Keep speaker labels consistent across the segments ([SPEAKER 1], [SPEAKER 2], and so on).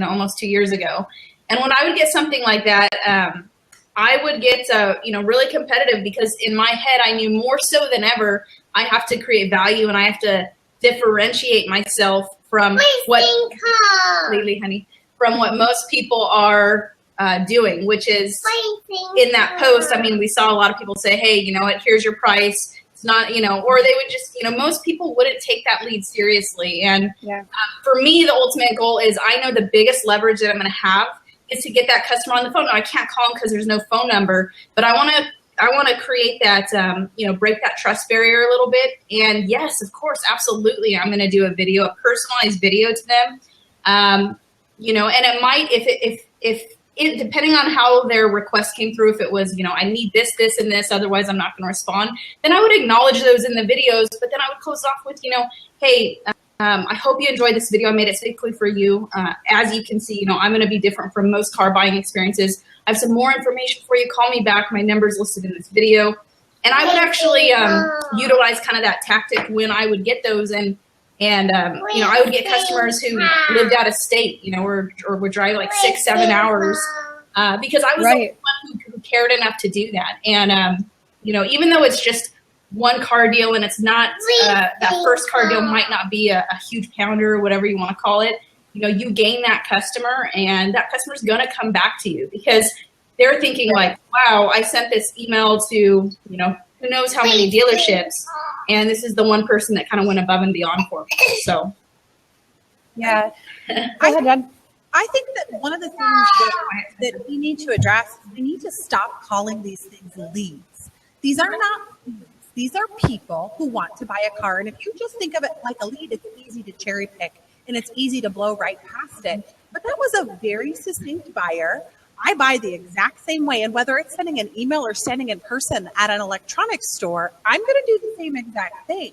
[SPEAKER 1] almost 2 years ago. And when I would get something like that, I would get, really competitive, because in my head, I knew more so than ever, I have to create value and I have to differentiate myself from from what most people are doing, which is in that post. I mean, we saw a lot of people say, hey, you know what, here's your price. It's not, or they would just, most people wouldn't take that lead seriously. And for me, the ultimate goal is, I know the biggest leverage that I'm going to have is to get that customer on the phone. Now, I can't call them because there's no phone number, but I want to create that, break that trust barrier a little bit. And yes, of course, absolutely, I'm going to do a personalized video to them. And it might, if depending on how their request came through, if it was, I need this, this, and this, otherwise I'm not going to respond, then I would acknowledge those in the videos, but then I would close off with, hey, I hope you enjoyed this video. I made it safely for you. As you can see, I'm going to be different from most car buying experiences. I have some more information for you. Call me back. My number's listed in this video. And I would actually utilize kind of that tactic when I would get those. And I would get customers who lived out of state, or would drive like 6-7 hours because I was the one who cared enough to do that. And, even though it's just one car deal and it's not, that first car deal might not be a huge pounder or whatever you want to call it, you gain that customer, and that customer's going to come back to you because they're thinking like, wow, I sent this email to, who knows how many dealerships, and this is the one person that kind of went above and beyond for me. So,
[SPEAKER 2] yeah. I think that one of the things that we need to address is we need to stop calling these things leads. These are not leads. These are people who want to buy a car. And if you just think of it like a lead, it's easy to cherry pick and it's easy to blow right past it. But that was a very succinct buyer. I buy the exact same way. And whether it's sending an email or standing in person at an electronics store, I'm going to do the same exact thing.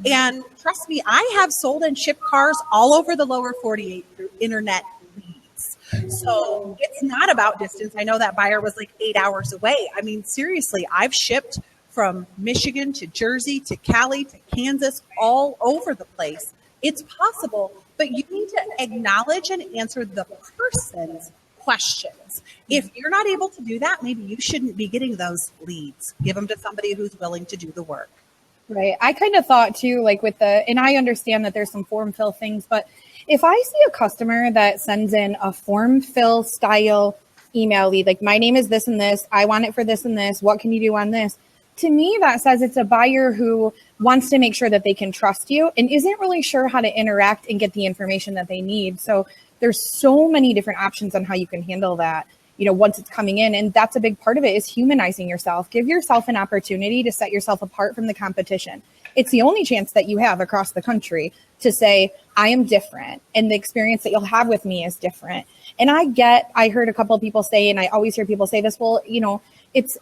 [SPEAKER 2] And trust me, I have sold and shipped cars all over the lower 48 through internet leads. So it's not about distance. I know that buyer was like 8 hours away. I mean, seriously, I've shipped from Michigan to Jersey to Cali to Kansas, all over the place. It's possible, but you need to acknowledge and answer the person's questions. If you're not able to do that, maybe you shouldn't be getting those leads. Give them to somebody who's willing to do the work.
[SPEAKER 3] Right. I kind of thought too, like and I understand that there's some form fill things, but if I see a customer that sends in a form fill style email lead, like my name is this and this, I want it for this and this, what can you do on this? To me, that says it's a buyer who wants to make sure that they can trust you and isn't really sure how to interact and get the information that they need. So there's so many different options on how you can handle that, once it's coming in. And that's a big part of it, is humanizing yourself. Give yourself an opportunity to set yourself apart from the competition. It's the only chance that you have across the country to say, I am different, and the experience that you'll have with me is different. And I heard a couple of people say, and I always hear people say this, well,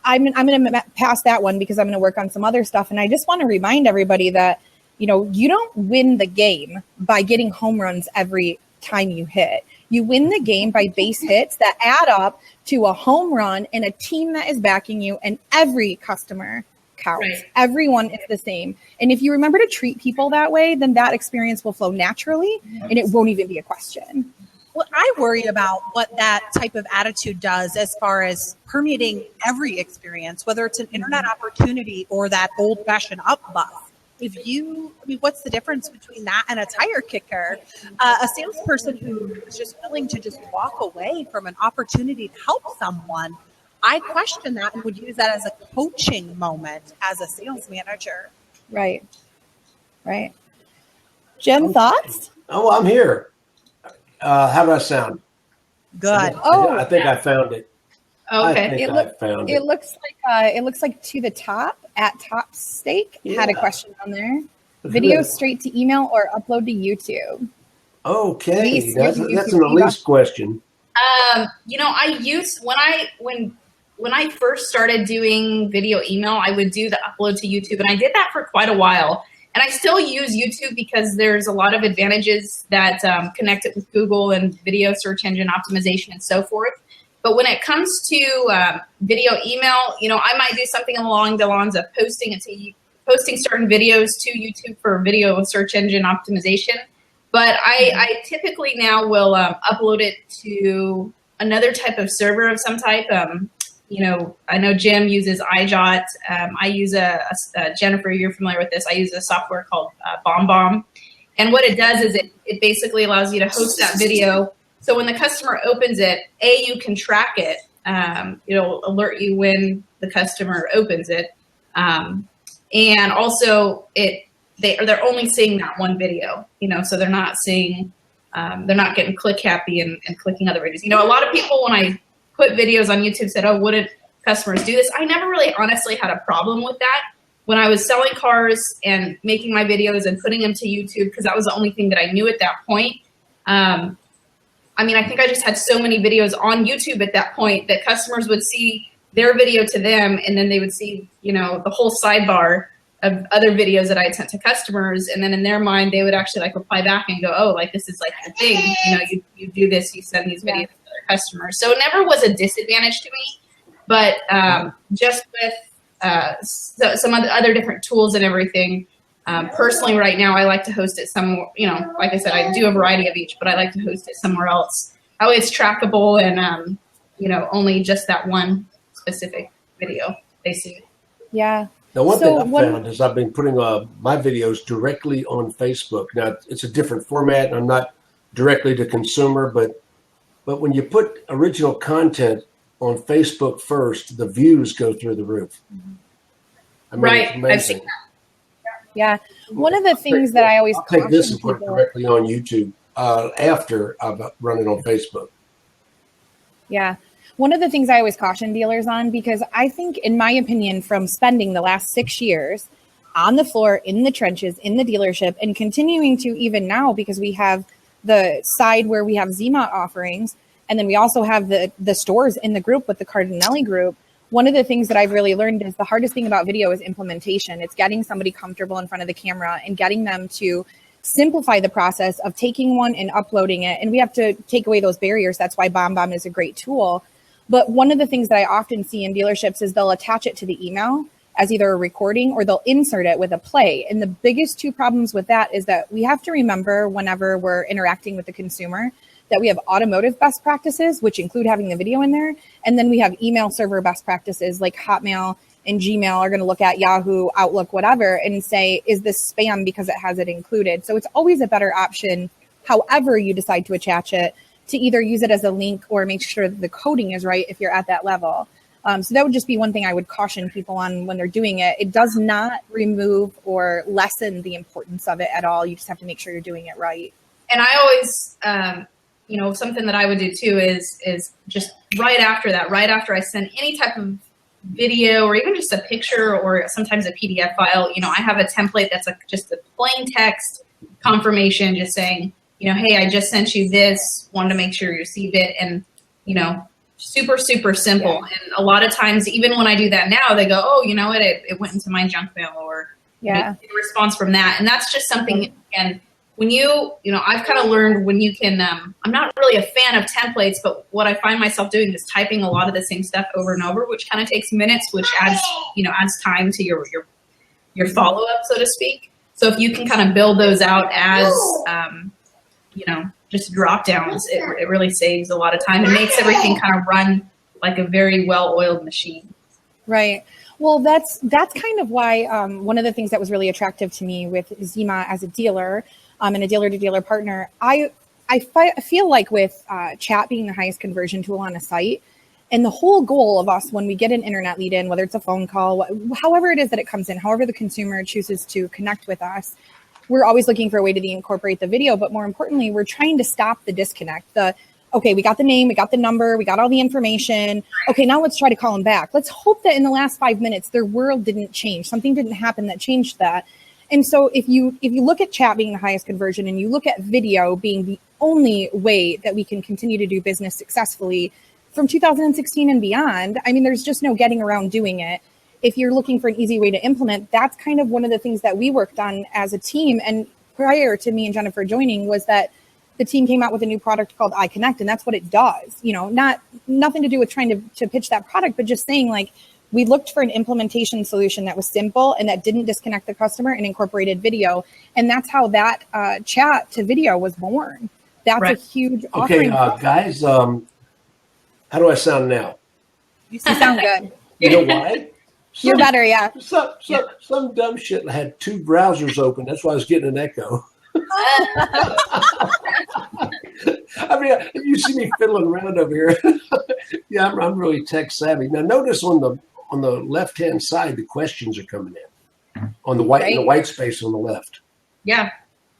[SPEAKER 3] I'm going to pass that one because I'm going to work on some other stuff. And I just want to remind everybody that, you don't win the game by getting home runs every time you hit. You win the game by base hits that add up to a home run and a team that is backing you, and every customer counts. Right. Everyone is the same. And if you remember to treat people that way, then that experience will flow naturally and it won't even be a question.
[SPEAKER 2] Well, I worry about what that type of attitude does as far as permeating every experience, whether it's an internet opportunity or that old-fashioned up bus. What's the difference between that and a tire kicker? A salesperson who is just willing to just walk away from an opportunity to help someone, I question that and would use that as a coaching moment as a sales manager.
[SPEAKER 3] Right. Jim, thoughts?
[SPEAKER 4] Oh, I'm here. How do I sound?
[SPEAKER 2] Good.
[SPEAKER 4] I think I found it.
[SPEAKER 1] Okay.
[SPEAKER 3] It looks like to the top at Top Steak had a question on there. Video straight to email or upload to YouTube.
[SPEAKER 4] Okay, that's an Elise question.
[SPEAKER 1] I used when I first started doing video email, I would do the upload to YouTube, and I did that for quite a while. And I still use YouTube because there's a lot of advantages that connect it with Google and video search engine optimization and so forth. But when it comes to video email, I might do something along the lines of posting certain videos to YouTube for video search engine optimization. But I typically now will upload it to another type of server of some type. I know Jim uses iJot. I use Jennifer, you're familiar with this. I use a software called BombBomb. And what it does is it basically allows you to host that video. So when the customer opens it, you can track it. It'll alert you when the customer opens it. And also they're only seeing that one video, so they're not seeing, they're not getting click happy and clicking other videos. A lot of people, when I put videos on YouTube, said, oh, wouldn't customers do this? I never really honestly had a problem with that. When I was selling cars and making my videos and putting them to YouTube, because that was the only thing that I knew at that point. I think I just had so many videos on YouTube at that point that customers would see their video to them, and then they would see, the whole sidebar of other videos that I had sent to customers. And then in their mind, they would actually reply back and go, oh, this is the thing, you do this, you send these videos to other customers. So it never was a disadvantage to me, but just with some other different tools and everything, personally right now, I like to host it somewhere, like I said, I do a variety of each, but I like to host it somewhere else. That way it's trackable and, only just that one specific video they see.
[SPEAKER 3] Yeah.
[SPEAKER 4] Now, one thing I've found is I've been putting my videos directly on Facebook. Now, it's a different format, and I'm not directly to consumer, but when you put original content on Facebook first, the views go through the roof.
[SPEAKER 1] Right, I've seen that.
[SPEAKER 3] Yeah, one of the things that I always
[SPEAKER 4] I'll take this and put it directly on YouTube after I've run it on Facebook.
[SPEAKER 3] Yeah. One of the things I always caution dealers on, because I think, in my opinion, from spending the last 6 years on the floor, in the trenches, in the dealership, and continuing to even now, because we have the side where we have ZMOT offerings, and then we also have the stores in the group with the Cardinelli group. One of the things that I've really learned is the hardest thing about video is implementation. It's getting somebody comfortable in front of the camera and getting them to simplify the process of taking one and uploading it. And we have to take away those barriers. That's why BombBomb is a great tool. But one of the things that I often see in dealerships is they'll attach it to the email as either a recording or they'll insert it with a play. And the biggest two problems with that is that we have to remember whenever we're interacting with the consumer that we have automotive best practices, which include having the video in there. And then we have email server best practices like Hotmail and Gmail are going to look at Yahoo, Outlook, whatever, and say, is this spam because it has it included? So it's always a better option, however you decide to attach it, to either use it as a link or make sure that the coding is right if you're at that level. So that would just be one thing I would caution people on when they're doing it. It does not remove or lessen the importance of it at all. You just have to make sure you're doing it right.
[SPEAKER 1] And I always, something that I would do too is just right after that, right after I send any type of video or even just a picture or sometimes a PDF file, I have a template that's just a plain text confirmation just saying, hey, I just sent you this, wanted to make sure you received it. And, super, super simple. Yeah. And a lot of times, even when I do that now, they go, oh, you know what, it went into my junk mail or a response from that. And that's just something, again, when I've kind of learned when you can, I'm not really a fan of templates, but what I find myself doing is typing a lot of the same stuff over and over, which kind of takes minutes, which adds time to your follow-up, so to speak. So if you can kind of build those out as, just drop downs, it really saves a lot of time and makes everything kind of run like a very well-oiled machine.
[SPEAKER 3] Right. Well, that's kind of why one of the things that was really attractive to me with Zima as a dealer and a dealer-to-dealer partner, I feel like with chat being the highest conversion tool on a site, and the whole goal of us when we get an internet lead in, whether it's a phone call, however it is that it comes in, however the consumer chooses to connect with us, we're always looking for a way to incorporate the video, but more importantly, we're trying to stop the disconnect. Okay, we got the name, we got the number, we got all the information. Okay, now let's try to call them back. Let's hope that in the last 5 minutes, their world didn't change. Something didn't happen that changed that. And so if you look at chat being the highest conversion and you look at video being the only way that we can continue to do business successfully from 2016 and beyond, there's just no getting around doing it. If you're looking for an easy way to implement, that's kind of one of the things that we worked on as a team. And prior to me and Jennifer joining was that the team came out with a new product called iConnect, and that's what it does. Nothing to do with trying to pitch that product, but just saying like, We looked for an implementation solution that was simple and that didn't disconnect the customer and incorporated video. And that's how that chat to video was born. That's a huge offering.
[SPEAKER 4] Okay, guys, how do I sound now?
[SPEAKER 3] You sound good.
[SPEAKER 4] You know why?
[SPEAKER 3] You're better, yeah.
[SPEAKER 4] Some dumb shit had 2 browsers open. That's why I was getting an echo. I mean, you see me fiddling around over here. Yeah, I'm really tech savvy. Now, notice on the left-hand side, the questions are coming in on the white space on the left.
[SPEAKER 1] Yeah.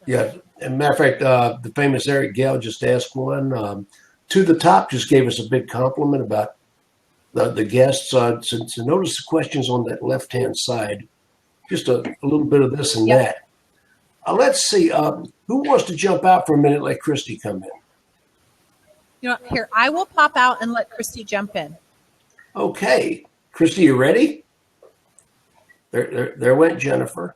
[SPEAKER 4] Yeah. As a matter of fact, the famous Eric Gale just asked one. To the Top just gave us a big compliment about the guests. So notice the questions on that left-hand side. Just a little bit of this and that. Let's see. Who wants to jump out for a minute? Let Christy come in.
[SPEAKER 2] You know, here, I will pop out and let Christy jump in.
[SPEAKER 4] Okay. Christy, you ready? There went Jennifer.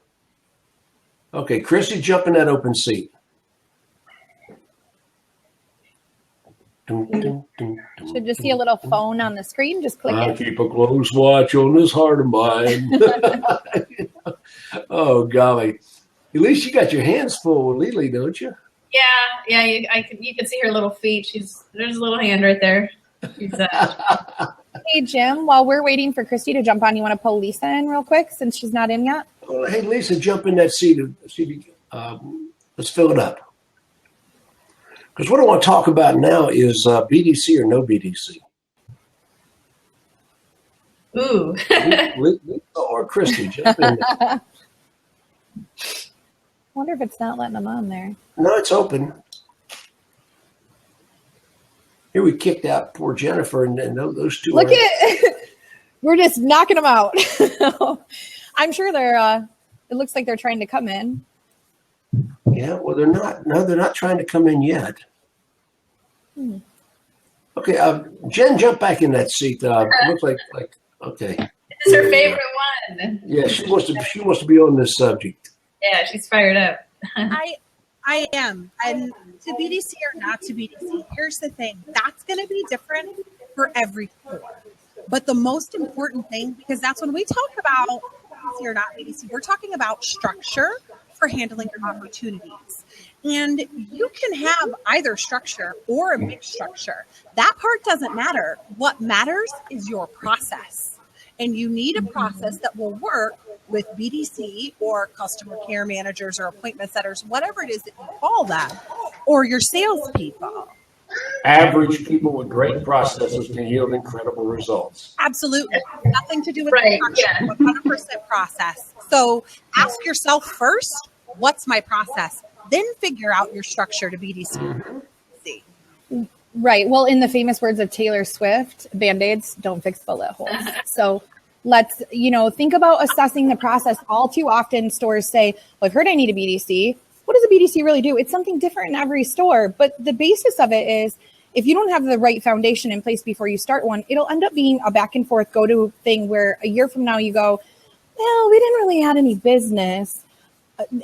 [SPEAKER 4] Okay, Christy, jump in that open seat.
[SPEAKER 3] Should just see a little phone on the screen. Just click
[SPEAKER 4] I
[SPEAKER 3] it.
[SPEAKER 4] keep a close watch on this heart of mine. Oh, golly. At least you got your hands full with Lily, don't you?
[SPEAKER 1] Yeah. You can see her little feet. There's a little hand right there.
[SPEAKER 3] Hey, Jim, while we're waiting for Christy to jump on, you want to pull Lisa in real quick since she's not in yet?
[SPEAKER 4] Oh, hey, Lisa, jump in that seat. Let's fill it up. Because what I want to talk about now is BDC or no BDC.
[SPEAKER 1] Ooh.
[SPEAKER 4] Lisa or Christy, jump in there.
[SPEAKER 3] I wonder if it's not letting them on there.
[SPEAKER 4] No, it's open. Here we kicked out poor Jennifer, and those two.
[SPEAKER 3] Look at we're just knocking them out. I'm sure they're. It looks like they're trying to come in.
[SPEAKER 4] Yeah, well, they're not. No, they're not trying to come in yet. Okay, Jen, jump back in that seat. Looks like okay.
[SPEAKER 1] This is her favorite one.
[SPEAKER 4] Yeah, she wants to be on this subject.
[SPEAKER 1] Yeah, she's fired up.
[SPEAKER 2] I am. And to BDC or not to BDC, here's the thing. That's going to be different for every store. But the most important thing, because that's when we talk about BDC or not BDC, we're talking about structure for handling your opportunities. And you can have either structure or a mixed structure. That part doesn't matter. What matters is your process. And you need a process that will work with BDC or customer care managers or appointment setters, whatever it is that you call them, or your salespeople.
[SPEAKER 4] Average people with great processes can yield incredible results.
[SPEAKER 2] Absolutely. Nothing to do with structure, 100% process. So ask yourself first, what's my process? Then figure out your structure to BDC.
[SPEAKER 3] Right. Well, in the famous words of Taylor Swift, Band-Aids don't fix bullet holes. So let's, think about assessing the process. All too often stores say, well, I've heard I need a BDC. What does a BDC really do? It's something different in every store. But the basis of it is if you don't have the right foundation in place before you start one, it'll end up being a back and forth go-to thing where a year from now you go, well, we didn't really have any business.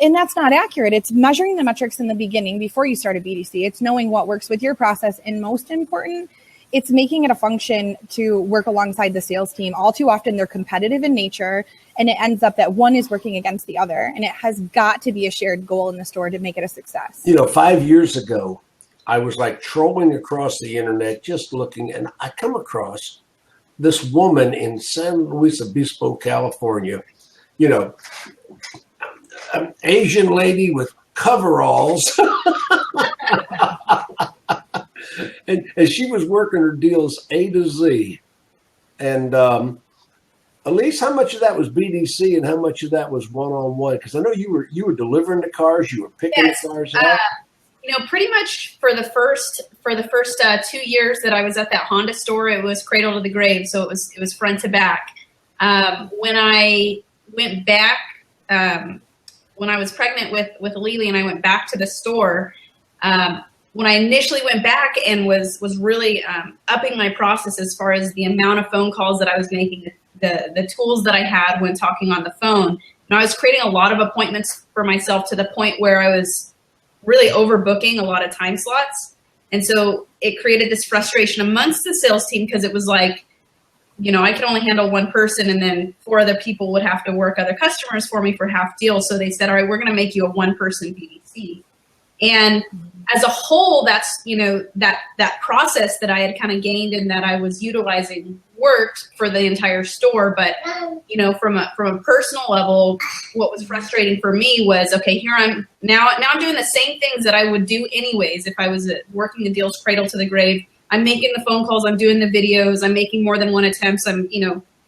[SPEAKER 3] And that's not accurate. It's measuring the metrics in the beginning before you start a BDC. It's knowing what works with your process. And most important, it's making it a function to work alongside the sales team. All too often, they're competitive in nature, and it ends up that one is working against the other. And it has got to be a shared goal in the store to make it a success.
[SPEAKER 4] 5 years ago, I was like trolling across the internet, just looking, and I come across this woman in San Luis Obispo, California, an Asian lady with coveralls. and she was working her deals A to Z. And Elise, how much of that was BDC and how much of that was one-on-one? Because I know you were delivering the cars, you were picking the cars up.
[SPEAKER 1] Pretty much for the first 2 years that I was at that Honda store, it was cradle to the grave. So it was front to back. When I went back, when I was pregnant with Lily and I went back to the store, when I initially went back and was really upping my process as far as the amount of phone calls that I was making, the tools that I had when talking on the phone, I was creating a lot of appointments for myself to the point where I was really overbooking a lot of time slots. And so it created this frustration amongst the sales team because it was like, I could only handle one person, and then 4 other people would have to work other customers for me for half deal. So they said, all right, we're going to make you a 1-person BDC. And as a whole, that's, that process that I had kind of gained and that I was utilizing worked for the entire store. But, from a personal level, what was frustrating for me was, okay, here I'm now I'm doing the same things that I would do anyways if I was working the deals cradle to the grave. I'm making the phone calls, I'm doing the videos, I'm making more than one attempts, I'm,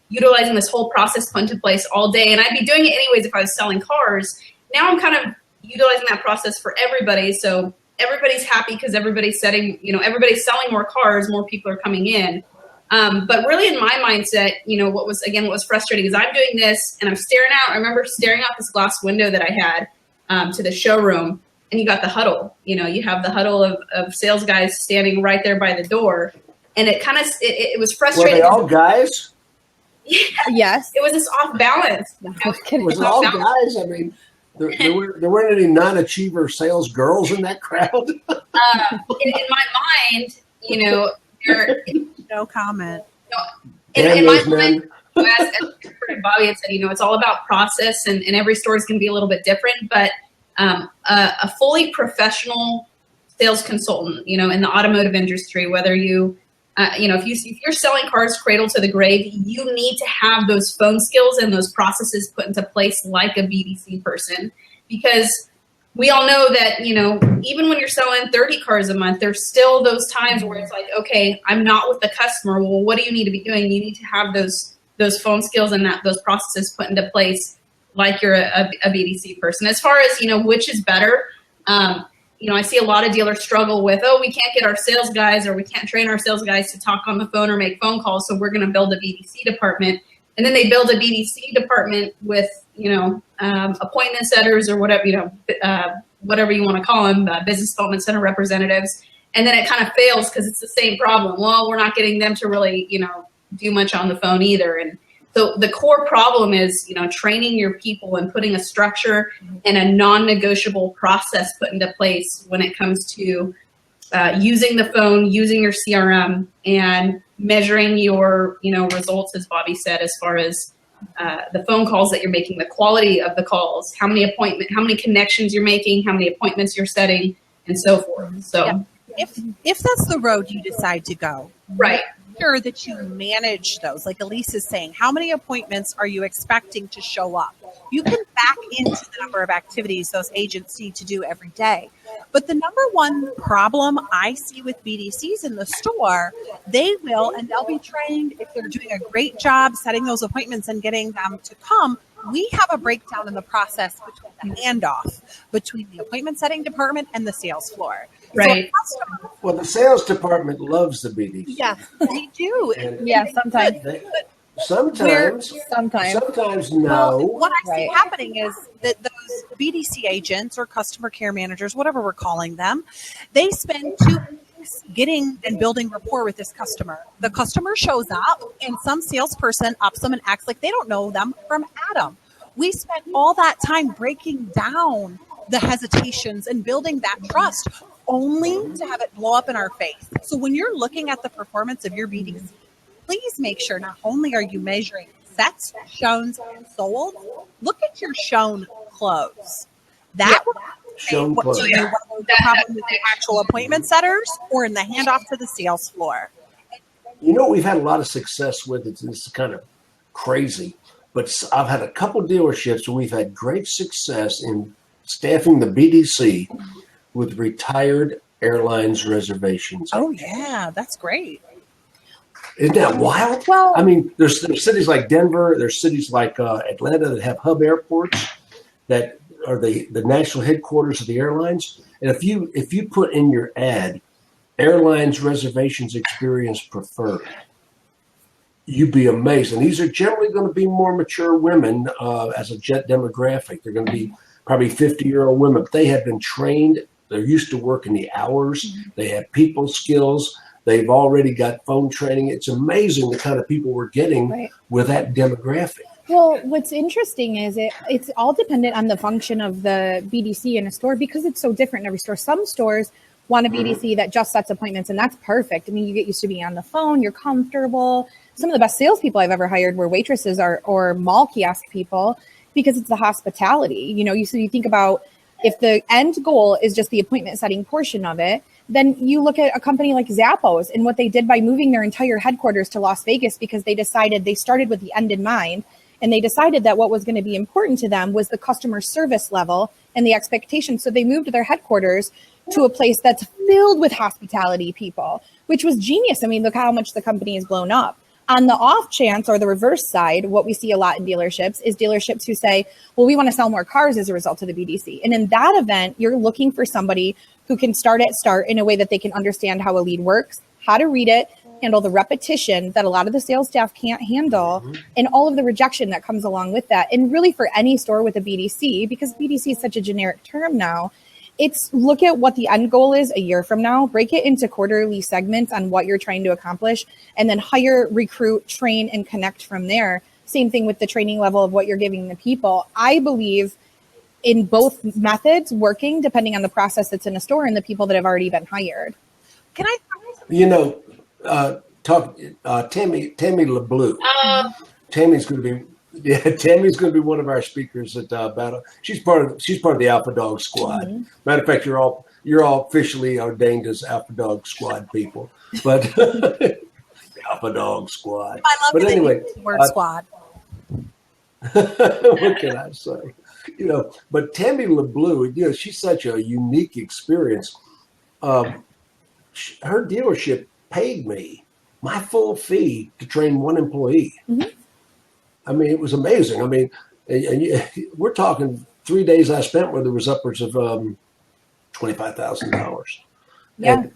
[SPEAKER 1] utilizing this whole process put into place all day. And I'd be doing it anyways if I was selling cars. Now I'm kind of utilizing that process for everybody. So everybody's happy because everybody's everybody's selling more cars, more people are coming in. But really in my mindset, what was frustrating is I'm doing this and I'm staring out. I remember staring out this glass window that I had to the showroom. And you got the huddle, you have the huddle of sales guys standing right there by the door. And it kind of, it was frustrating.
[SPEAKER 4] Were they all guys?
[SPEAKER 1] Yeah.
[SPEAKER 3] Yes.
[SPEAKER 1] It was this off balance.
[SPEAKER 4] Was it all guys? I mean, there weren't any non-achiever sales girls in that crowd.
[SPEAKER 1] In my mind,
[SPEAKER 2] No comment.
[SPEAKER 1] In my mind, as Bobby had said, it's all about process, and every store is going to be a little bit different. But a fully professional sales consultant, in the automotive industry, whether if you're selling cars cradle to the grave, you need to have those phone skills and those processes put into place like a BDC person, because we all know that, even when you're selling 30 cars a month, there's still those times where it's like, okay, I'm not with the customer. Well, what do you need to be doing? You need to have those phone skills and those processes put into place like you're a BDC person. As far as, which is better, I see a lot of dealers struggle with, we can't get our sales guys, or we can't train our sales guys to talk on the phone or make phone calls, so we're going to build a BDC department. And then they build a BDC department with, appointment setters or whatever, whatever you want to call them, business development center representatives. And then it kind of fails because it's the same problem. Well, we're not getting them to really, do much on the phone either. And so the core problem is, training your people and putting a structure and a non-negotiable process put into place when it comes to using the phone, using your CRM, and measuring your, results, as Bobby said, as far as the phone calls that you're making, the quality of the calls, how many connections you're making, how many appointments you're setting, and so forth. So
[SPEAKER 2] if that's the road you decide to go,
[SPEAKER 1] right.
[SPEAKER 2] Sure that you manage those. Like Elise is saying, how many appointments are you expecting to show up? You can back into the number of activities those agents need to do every day. But the number one problem I see with BDCs in the store, they'll be trained if they're doing a great job setting those appointments and getting them to come. We have a breakdown in the process between the handoff between the appointment setting department and the sales floor.
[SPEAKER 1] Right.
[SPEAKER 2] So
[SPEAKER 4] Well, the sales department loves the BDC.
[SPEAKER 2] yeah, they do.
[SPEAKER 3] Sometimes.
[SPEAKER 4] Sometimes no.
[SPEAKER 2] Well, what I see happening is that those BDC agents or customer care managers, whatever we're calling them, they spend 2 weeks getting and building rapport with this customer. The customer shows up and some salesperson ups them and acts like they don't know them from Adam. We spent all that time breaking down the hesitations and building that trust, only to have it blow up in our face. So when you're looking at the performance of your BDC, please make sure not only are you measuring sets, showns, and sold, look at your shown close. That
[SPEAKER 4] Shown
[SPEAKER 2] what
[SPEAKER 4] close.
[SPEAKER 2] do you want the problem with the actual appointment setters or in the handoff to the sales floor?
[SPEAKER 4] We've had a lot of success with it. It's kind of crazy, but I've had a couple dealerships where we've had great success in staffing the BDC with retired airlines reservations.
[SPEAKER 2] Oh yeah, that's great.
[SPEAKER 4] Isn't that wild?
[SPEAKER 3] Well,
[SPEAKER 4] I mean, there's cities like Denver, there's cities like Atlanta that have hub airports that are the national headquarters of the airlines. And if you put in your ad, airlines reservations experience preferred, you'd be amazed. And these are generally going to be more mature women as a jet demographic. They're going to be probably 50-year-old women, but they have been trained. They're used to working the hours. Mm-hmm. They have people skills. They've already got phone training. It's amazing the kind of people we're getting with that demographic.
[SPEAKER 3] Well, what's interesting is it's all dependent on the function of the BDC in a store because it's so different in every store. Some stores want a BDC that just sets appointments, and that's perfect. I mean, you get used to being on the phone, you're comfortable. Some of the best salespeople I've ever hired were waitresses or mall kiosk people, because it's the hospitality. You know, so you think about, if the end goal is just the appointment setting portion of it, then you look at a company like Zappos and what they did by moving their entire headquarters to Las Vegas, because they started with the end in mind, and they decided that what was going to be important to them was the customer service level and the expectation. So they moved their headquarters to a place that's filled with hospitality people, which was genius. I mean, look how much the company has blown up. On the off chance, or the reverse side, what we see a lot in dealerships is dealerships who say, well, we want to sell more cars as a result of the BDC. And in that event, you're looking for somebody who can start in a way that they can understand how a lead works, how to read it, handle the repetition that a lot of the sales staff can't handle, and all of the rejection that comes along with that. And really, for any store with a BDC, because BDC is such a generic term now, it's look at what the end goal is a year from now, break it into quarterly segments on what you're trying to accomplish, and then hire, recruit, train, and connect from there. Same thing with the training level of what you're giving the people. I believe in both methods working depending on the process that's in a store and the people that have already been hired.
[SPEAKER 2] Can I?
[SPEAKER 4] You know, Tammy LeBlue. Tammy's going to be one of our speakers at Battle. She's part of the Alpha Dog Squad.
[SPEAKER 3] Mm-hmm.
[SPEAKER 4] Matter of fact, you're all officially ordained as Alpha Dog Squad people. But Alpha Dog Squad.
[SPEAKER 2] I love
[SPEAKER 4] but anyway,
[SPEAKER 2] the word squad.
[SPEAKER 4] What can I say? You know, but Tammy LeBlue, you know, she's such a unique experience. Her dealership paid me my full fee to train one employee. Mm-hmm. I mean, it was amazing. I mean, we're talking 3 days I spent where there was upwards of $25,000.
[SPEAKER 3] Yeah.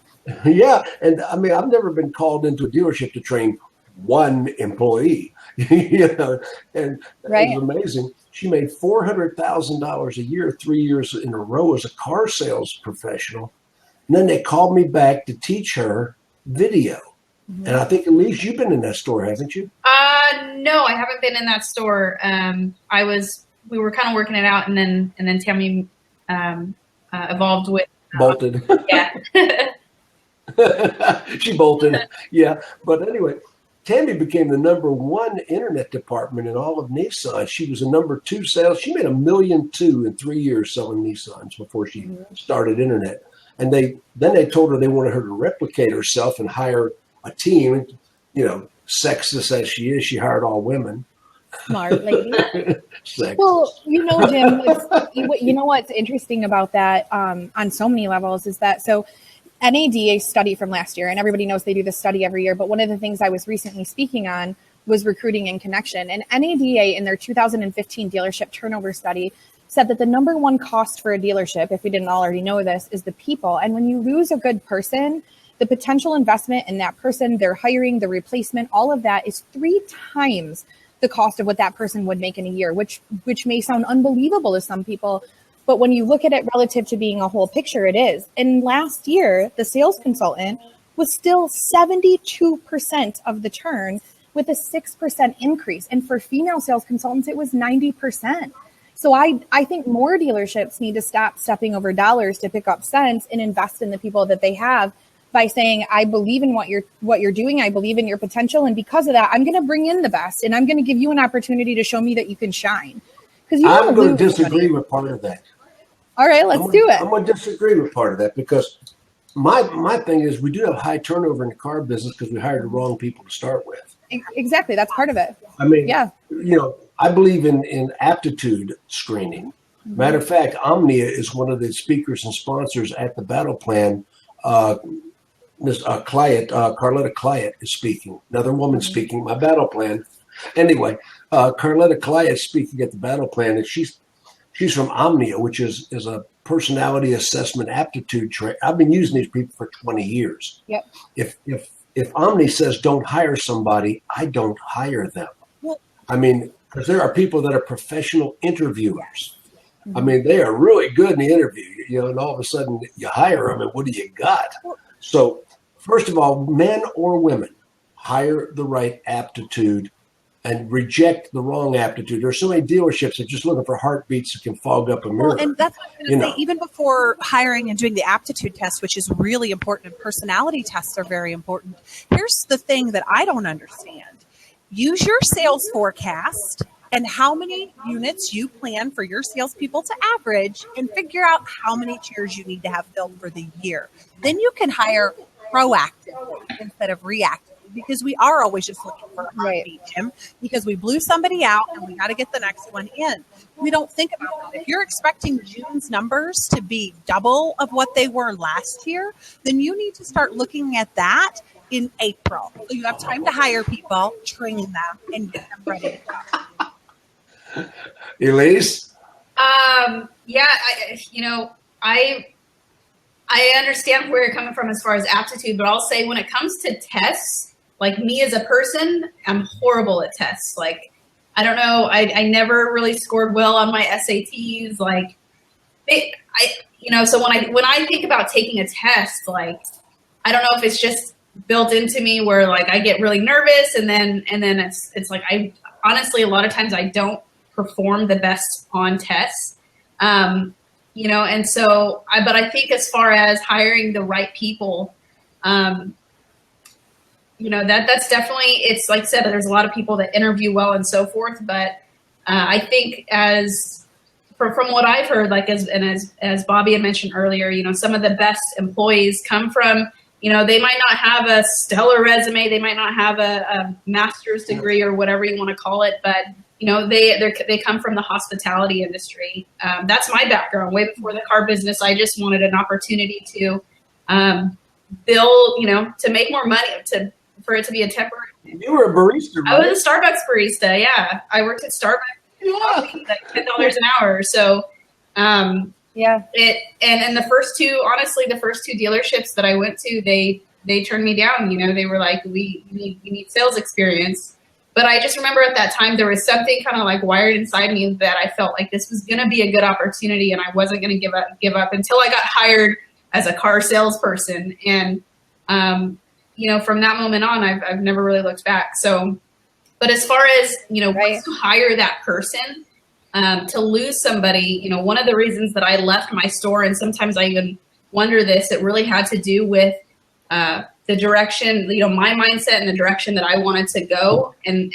[SPEAKER 4] And I mean, I've never been called into a dealership to train one employee, you know, and
[SPEAKER 3] right.
[SPEAKER 4] It was amazing. She made $400,000 a year, 3 years in a row as a car sales professional. And then they called me back to teach her video. Mm-hmm. And I think, Elise, you've been in that store, haven't you?
[SPEAKER 1] No, I haven't been in that store. We were kind of working it out, and then Tammy evolved with
[SPEAKER 4] bolted.
[SPEAKER 1] Yeah.
[SPEAKER 4] She bolted. Yeah. But anyway, Tammy became the number one internet department in all of Nissan. She was a number two sales. She made $1.2 million in 3 years selling Nissans before she started internet. And then they told her they wanted her to replicate herself and hire a team. And, you know, sexist as she is, she hired all women.
[SPEAKER 3] Smart lady. Well, you know, Jim, you know what's interesting about that on so many levels is that, so NADA study from last year, and everybody knows they do this study every year, but one of the things I was recently speaking on was recruiting and connection. And NADA in their 2015 dealership turnover study said that the number one cost for a dealership, if we didn't already know this, is the people. And when you lose a good person, the potential investment in that person, their hiring, the replacement, all of that is 3 times the cost of what that person would make in a year, which may sound unbelievable to some people. But when you look at it relative to being a whole picture, it is. And last year, the sales consultant was still 72% of the turn with a 6% increase. And for female sales consultants, it was 90%. So I think more dealerships need to stop stepping over dollars to pick up cents and invest in the people that they have by saying, I believe in what you're doing. I believe in your potential. And because of that, I'm going to bring in the best, and I'm going to give you an opportunity to show me that you can shine.
[SPEAKER 4] I'm going to disagree with part of that.
[SPEAKER 3] All right, let's do it.
[SPEAKER 4] I'm going to disagree with part of that because my thing is we do have high turnover in the car business because we hired the wrong people to start with.
[SPEAKER 3] Exactly. That's part of it.
[SPEAKER 4] I mean,
[SPEAKER 3] yeah.
[SPEAKER 4] You know, I believe in aptitude screening. Mm-hmm. Matter of fact, Omnia is one of the speakers and sponsors at the Battle Plan. Miss Carletta Clyett is speaking. Another woman speaking. My Battle Plan. Anyway, Carletta Clyett is speaking at the Battle Plan, and she's from Omnia, which is a personality assessment aptitude train. I've been using these people for 20 years.
[SPEAKER 3] Yep.
[SPEAKER 4] If Omni says don't hire somebody, I don't hire them. Yep. I mean, because there are people that are professional interviewers. Mm-hmm. I mean, they are really good in the interview, you know, and all of a sudden you hire them, and what do you got? So, first of all, men or women, hire the right aptitude and reject the wrong aptitude. There's so many dealerships that just looking for heartbeats that can fog up a mirror.
[SPEAKER 2] Well, and that's what I was going to say. Even before hiring and doing the aptitude test, which is really important, and personality tests are very important. Here's the thing that I don't understand. Use your sales forecast and how many units you plan for your salespeople to average, and figure out how many chairs you need to have filled for the year. Then you can hire proactively instead of reactively. Because we are always just looking for a heartbeat, Jim, because we blew somebody out and we got to get the next one in. We don't think about that. If you're expecting June's numbers to be double of what they were last year, then you need to start looking at that in April. So you have time to hire people, train them, and get them ready to go.
[SPEAKER 4] Elise?
[SPEAKER 1] Yeah, I understand where you're coming from as far as aptitude, but I'll say when it comes to tests, like me as a person, I'm horrible at tests. Like, I don't know, I never really scored well on my SATs. Like, so when I think about taking a test, like, I don't know if it's just built into me where like I get really nervous and then it's like I honestly a lot of times I don't perform the best on tests. And so but I think as far as hiring the right people, that's definitely, it's like I said, there's a lot of people that interview well and so forth. But I think from what I've heard, like as Bobby had mentioned earlier, some of the best employees come from, they might not have a stellar resume. They might not have a master's degree or whatever you want to call it, but they come from the hospitality industry. That's my background. Way before the car business, I just wanted an opportunity to build, to make more money, for it to be a temporary.
[SPEAKER 4] You were a barista, right?
[SPEAKER 1] I was a Starbucks barista. Yeah, I worked at Starbucks. Yeah. Like $10 an hour. So,
[SPEAKER 3] yeah.
[SPEAKER 1] And the first two dealerships that I went to, they turned me down. They were like, you need sales experience. But I just remember at that time there was something kind of like wired inside me that I felt like this was going to be a good opportunity, and I wasn't going to give up until I got hired as a car salesperson. And from that moment on, I've never really looked back. So, but as far as
[SPEAKER 3] right.
[SPEAKER 1] Once you hire that person, to lose somebody, one of the reasons that I left my store, and sometimes I even wonder this, it really had to do with the direction, my mindset and the direction that I wanted to go, and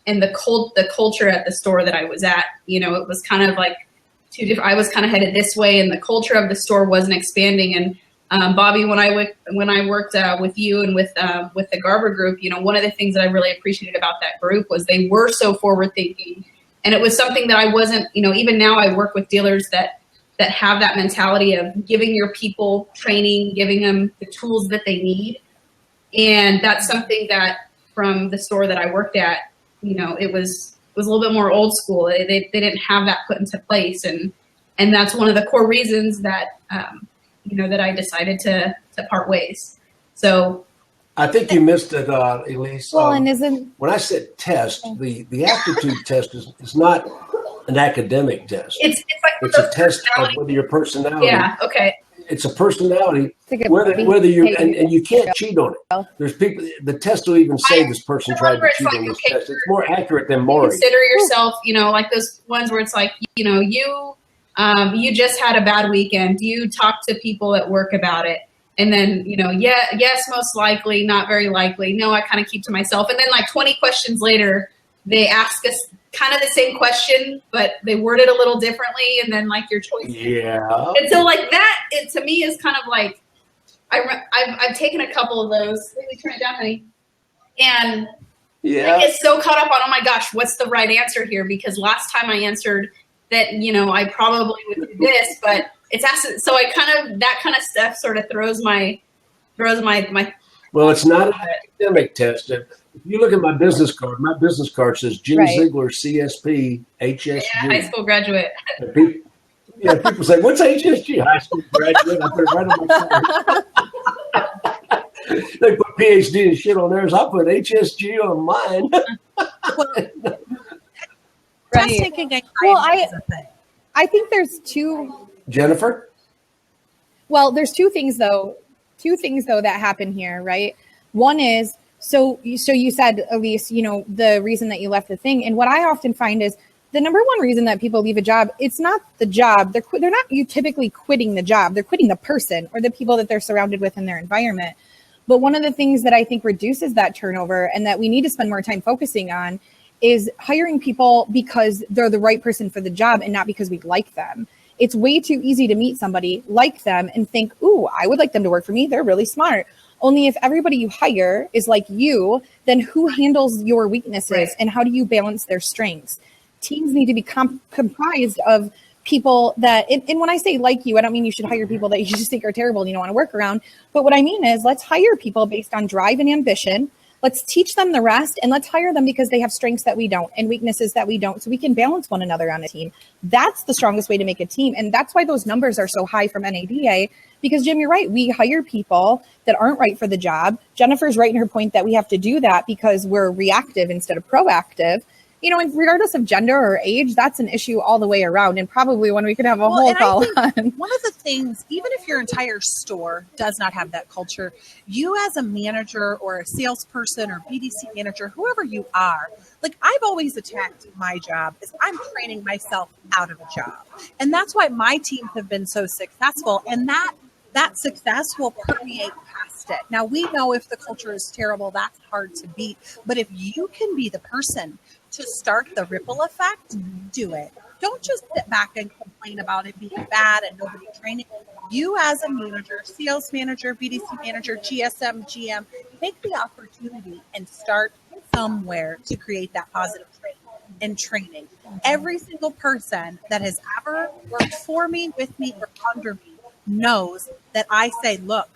[SPEAKER 1] the culture at the store that I was at. It was kind of like two different. I was kind of headed this way, and the culture of the store wasn't expanding. And Bobby, when I worked with you and with the Garber Group, one of the things that I really appreciated about that group was they were so forward thinking, and it was something that I wasn't. Even now, I work with dealers that have that mentality of giving your people training, giving them the tools that they need. And that's something that from the store that I worked at, it was a little bit more old school. They didn't have that put into place. And that's one of the core reasons that, that I decided to part ways. So
[SPEAKER 4] I think you missed it, Elise.
[SPEAKER 3] Well, and
[SPEAKER 4] when I said test, the aptitude test is not an academic test.
[SPEAKER 1] It's
[SPEAKER 4] a test of whether your personality.
[SPEAKER 1] Yeah. Okay.
[SPEAKER 4] It's a personality, whether you and you can't cheat on it. There's people. The test will even say this person tried to cheat on this test. It's more accurate than Maury.
[SPEAKER 1] Consider yourself, like those ones where it's like, you just had a bad weekend. You talk to people at work about it, and then yes, most likely, not very likely. No, I kind of keep to myself. And then like 20 questions later, they ask us kind of the same question, but they word it a little differently, and then like your choice.
[SPEAKER 4] Yeah.
[SPEAKER 1] And so like that, it to me is kind of like I've taken a couple of those. Let me turn it down, honey. And I get so caught up on, oh my gosh, what's the right answer here? Because last time I answered that, I probably would do this, but it's asked. So that kind of stuff sort of throws my.
[SPEAKER 4] Well, it's not an academic test. If you look at my business card says Jim Ziegler, CSP, HSG.
[SPEAKER 1] Yeah, high school graduate.
[SPEAKER 4] People say, what's HSG? High school graduate. I put it right on my card. They put PhD and shit on theirs. I put HSG on mine.
[SPEAKER 3] I think there's two.
[SPEAKER 4] Jennifer?
[SPEAKER 3] Well, there's two things though that happen here, right? One is So you said, Elise, the reason that you left the thing. And what I often find is the number one reason that people leave a job, it's not the job. They're not typically quitting the job. They're quitting the person or the people that they're surrounded with in their environment. But one of the things that I think reduces that turnover and that we need to spend more time focusing on is hiring people because they're the right person for the job and not because we like them. It's way too easy to meet somebody, like them, and think, ooh, I would like them to work for me. They're really smart. Only if everybody you hire is like you, then who handles your weaknesses
[SPEAKER 1] Right.
[SPEAKER 3] and how do you balance their strengths? Teams need to be comprised of people that, and when I say like you, I don't mean you should hire people that you just think are terrible and you don't want to work around. But what I mean is let's hire people based on drive and ambition. Let's teach them the rest, and let's hire them because they have strengths that we don't and weaknesses that we don't, so we can balance one another on a team. That's the strongest way to make a team. And that's why those numbers are so high from NADA, because Jim, you're right. We hire people that aren't right for the job. Jennifer's right in her point that we have to do that because we're reactive instead of proactive. And regardless of gender or age, that's an issue all the way around, and probably one we could have a whole call on.
[SPEAKER 2] One of the things, even if your entire store does not have that culture, you as a manager or a salesperson or BDC manager, whoever you are, like I've always attacked my job is I'm training myself out of a job. And that's why my teams have been so successful. And that success will permeate past it. Now, we know if the culture is terrible, that's hard to beat. But if you can be the person to start the ripple effect, do it. Don't just sit back and complain about it being bad and nobody training. You as a manager, sales manager, BDC manager, GSM, GM, take the opportunity and start somewhere to create that positive training. Every single person that has ever worked for me, with me, or under me knows that I say, look,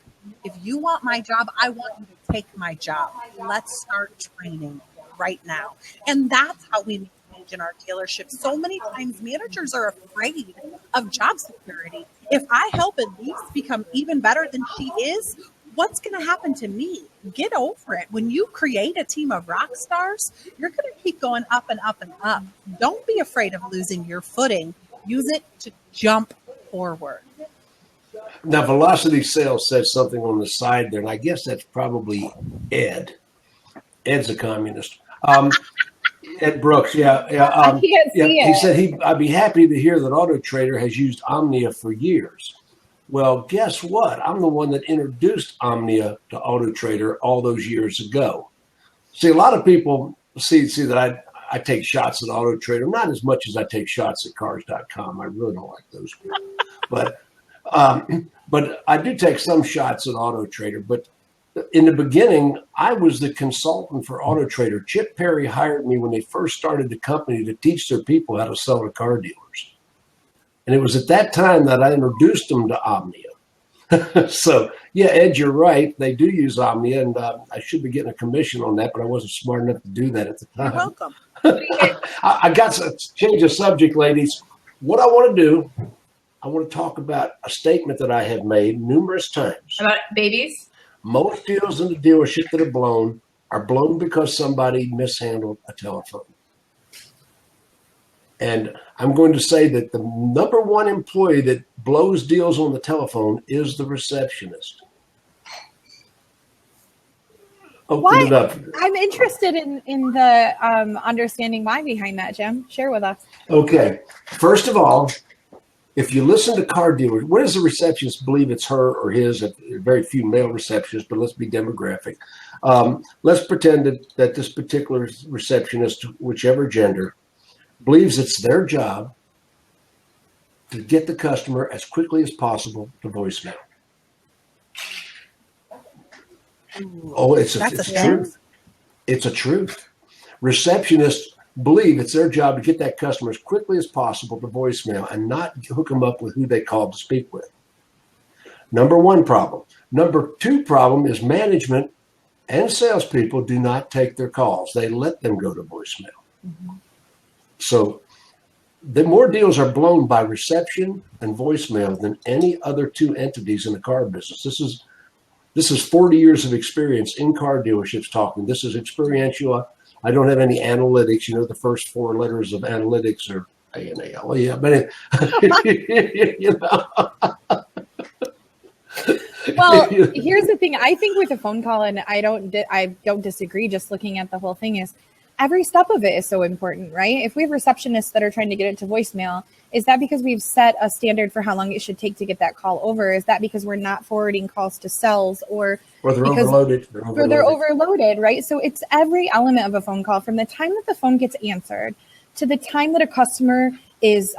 [SPEAKER 2] if you want my job, I want you to take my job. Let's start training right now. And that's how we make change in our dealership. So many times managers are afraid of job security. If I help Elise become even better than she is, what's going to happen to me? Get over it. When you create a team of rock stars, you're going to keep going up and up and up. Don't be afraid of losing your footing. Use it to jump forward.
[SPEAKER 4] Now, Velocity Sales says something on the side there, and I guess that's probably Ed. Ed's a communist. Ed Brooks, yeah.
[SPEAKER 3] I can't see it.
[SPEAKER 4] He said I'd be happy to hear that Auto Trader has used Omnia for years. Well, guess what? I'm the one that introduced Omnia to Auto Trader all those years ago. See, a lot of people see that I take shots at Auto Trader, not as much as I take shots at Cars.com. I really don't like those people. But I do take some shots at Auto Trader. But in the beginning, I was the consultant for Auto Trader. Chip Perry hired me when they first started the company to teach their people how to sell to car dealers. And it was at that time that I introduced them to Omnia. So, yeah, Ed, you're right. They do use Omnia, and I should be getting a commission on that, but I wasn't smart enough to do that at the time.
[SPEAKER 2] You're welcome.
[SPEAKER 4] I got to change the subject, ladies. What I want to do, I want to talk about a statement that I have made numerous times.
[SPEAKER 1] About babies?
[SPEAKER 4] Most deals in the dealership that are blown because somebody mishandled a telephone. And I'm going to say that the number one employee that blows deals on the telephone is the receptionist. Open it up.
[SPEAKER 3] I'm interested in the understanding why behind that, Jim. Share with us. Okay.
[SPEAKER 4] First of all, if you listen to car dealers, what does the receptionist believe it's her or his? Very few male receptionists, but let's be demographic. Let's pretend that this particular receptionist, whichever gender, believes it's their job to get the customer as quickly as possible to voicemail. Oh, it's a truth. It's a truth. Receptionists believe it's their job to get that customer as quickly as possible to voicemail and not hook them up with who they called to speak with. Number one problem. Number two problem is management and salespeople do not take their calls. They let them go to voicemail. Mm-hmm. So the more deals are blown by reception and voicemail than any other two entities in the car business. This is 40 years of experience in car dealerships talking. This is experiential. I don't have any analytics. You know, the first four letters of analytics are A-N-A-L. Yeah, but
[SPEAKER 3] Well, here's the thing. I think with a phone call, and I don't disagree. Just looking at the whole thing is, every step of it is so important, right? If we have receptionists that are trying to get it to voicemail, is that because we've set a standard for how long it should take to get that call over? Is that because we're not forwarding calls to cells, or
[SPEAKER 4] they're
[SPEAKER 3] because
[SPEAKER 4] overloaded?
[SPEAKER 3] They're overloaded, right? So it's every element of a phone call, from the time that the phone gets answered to the time that a customer is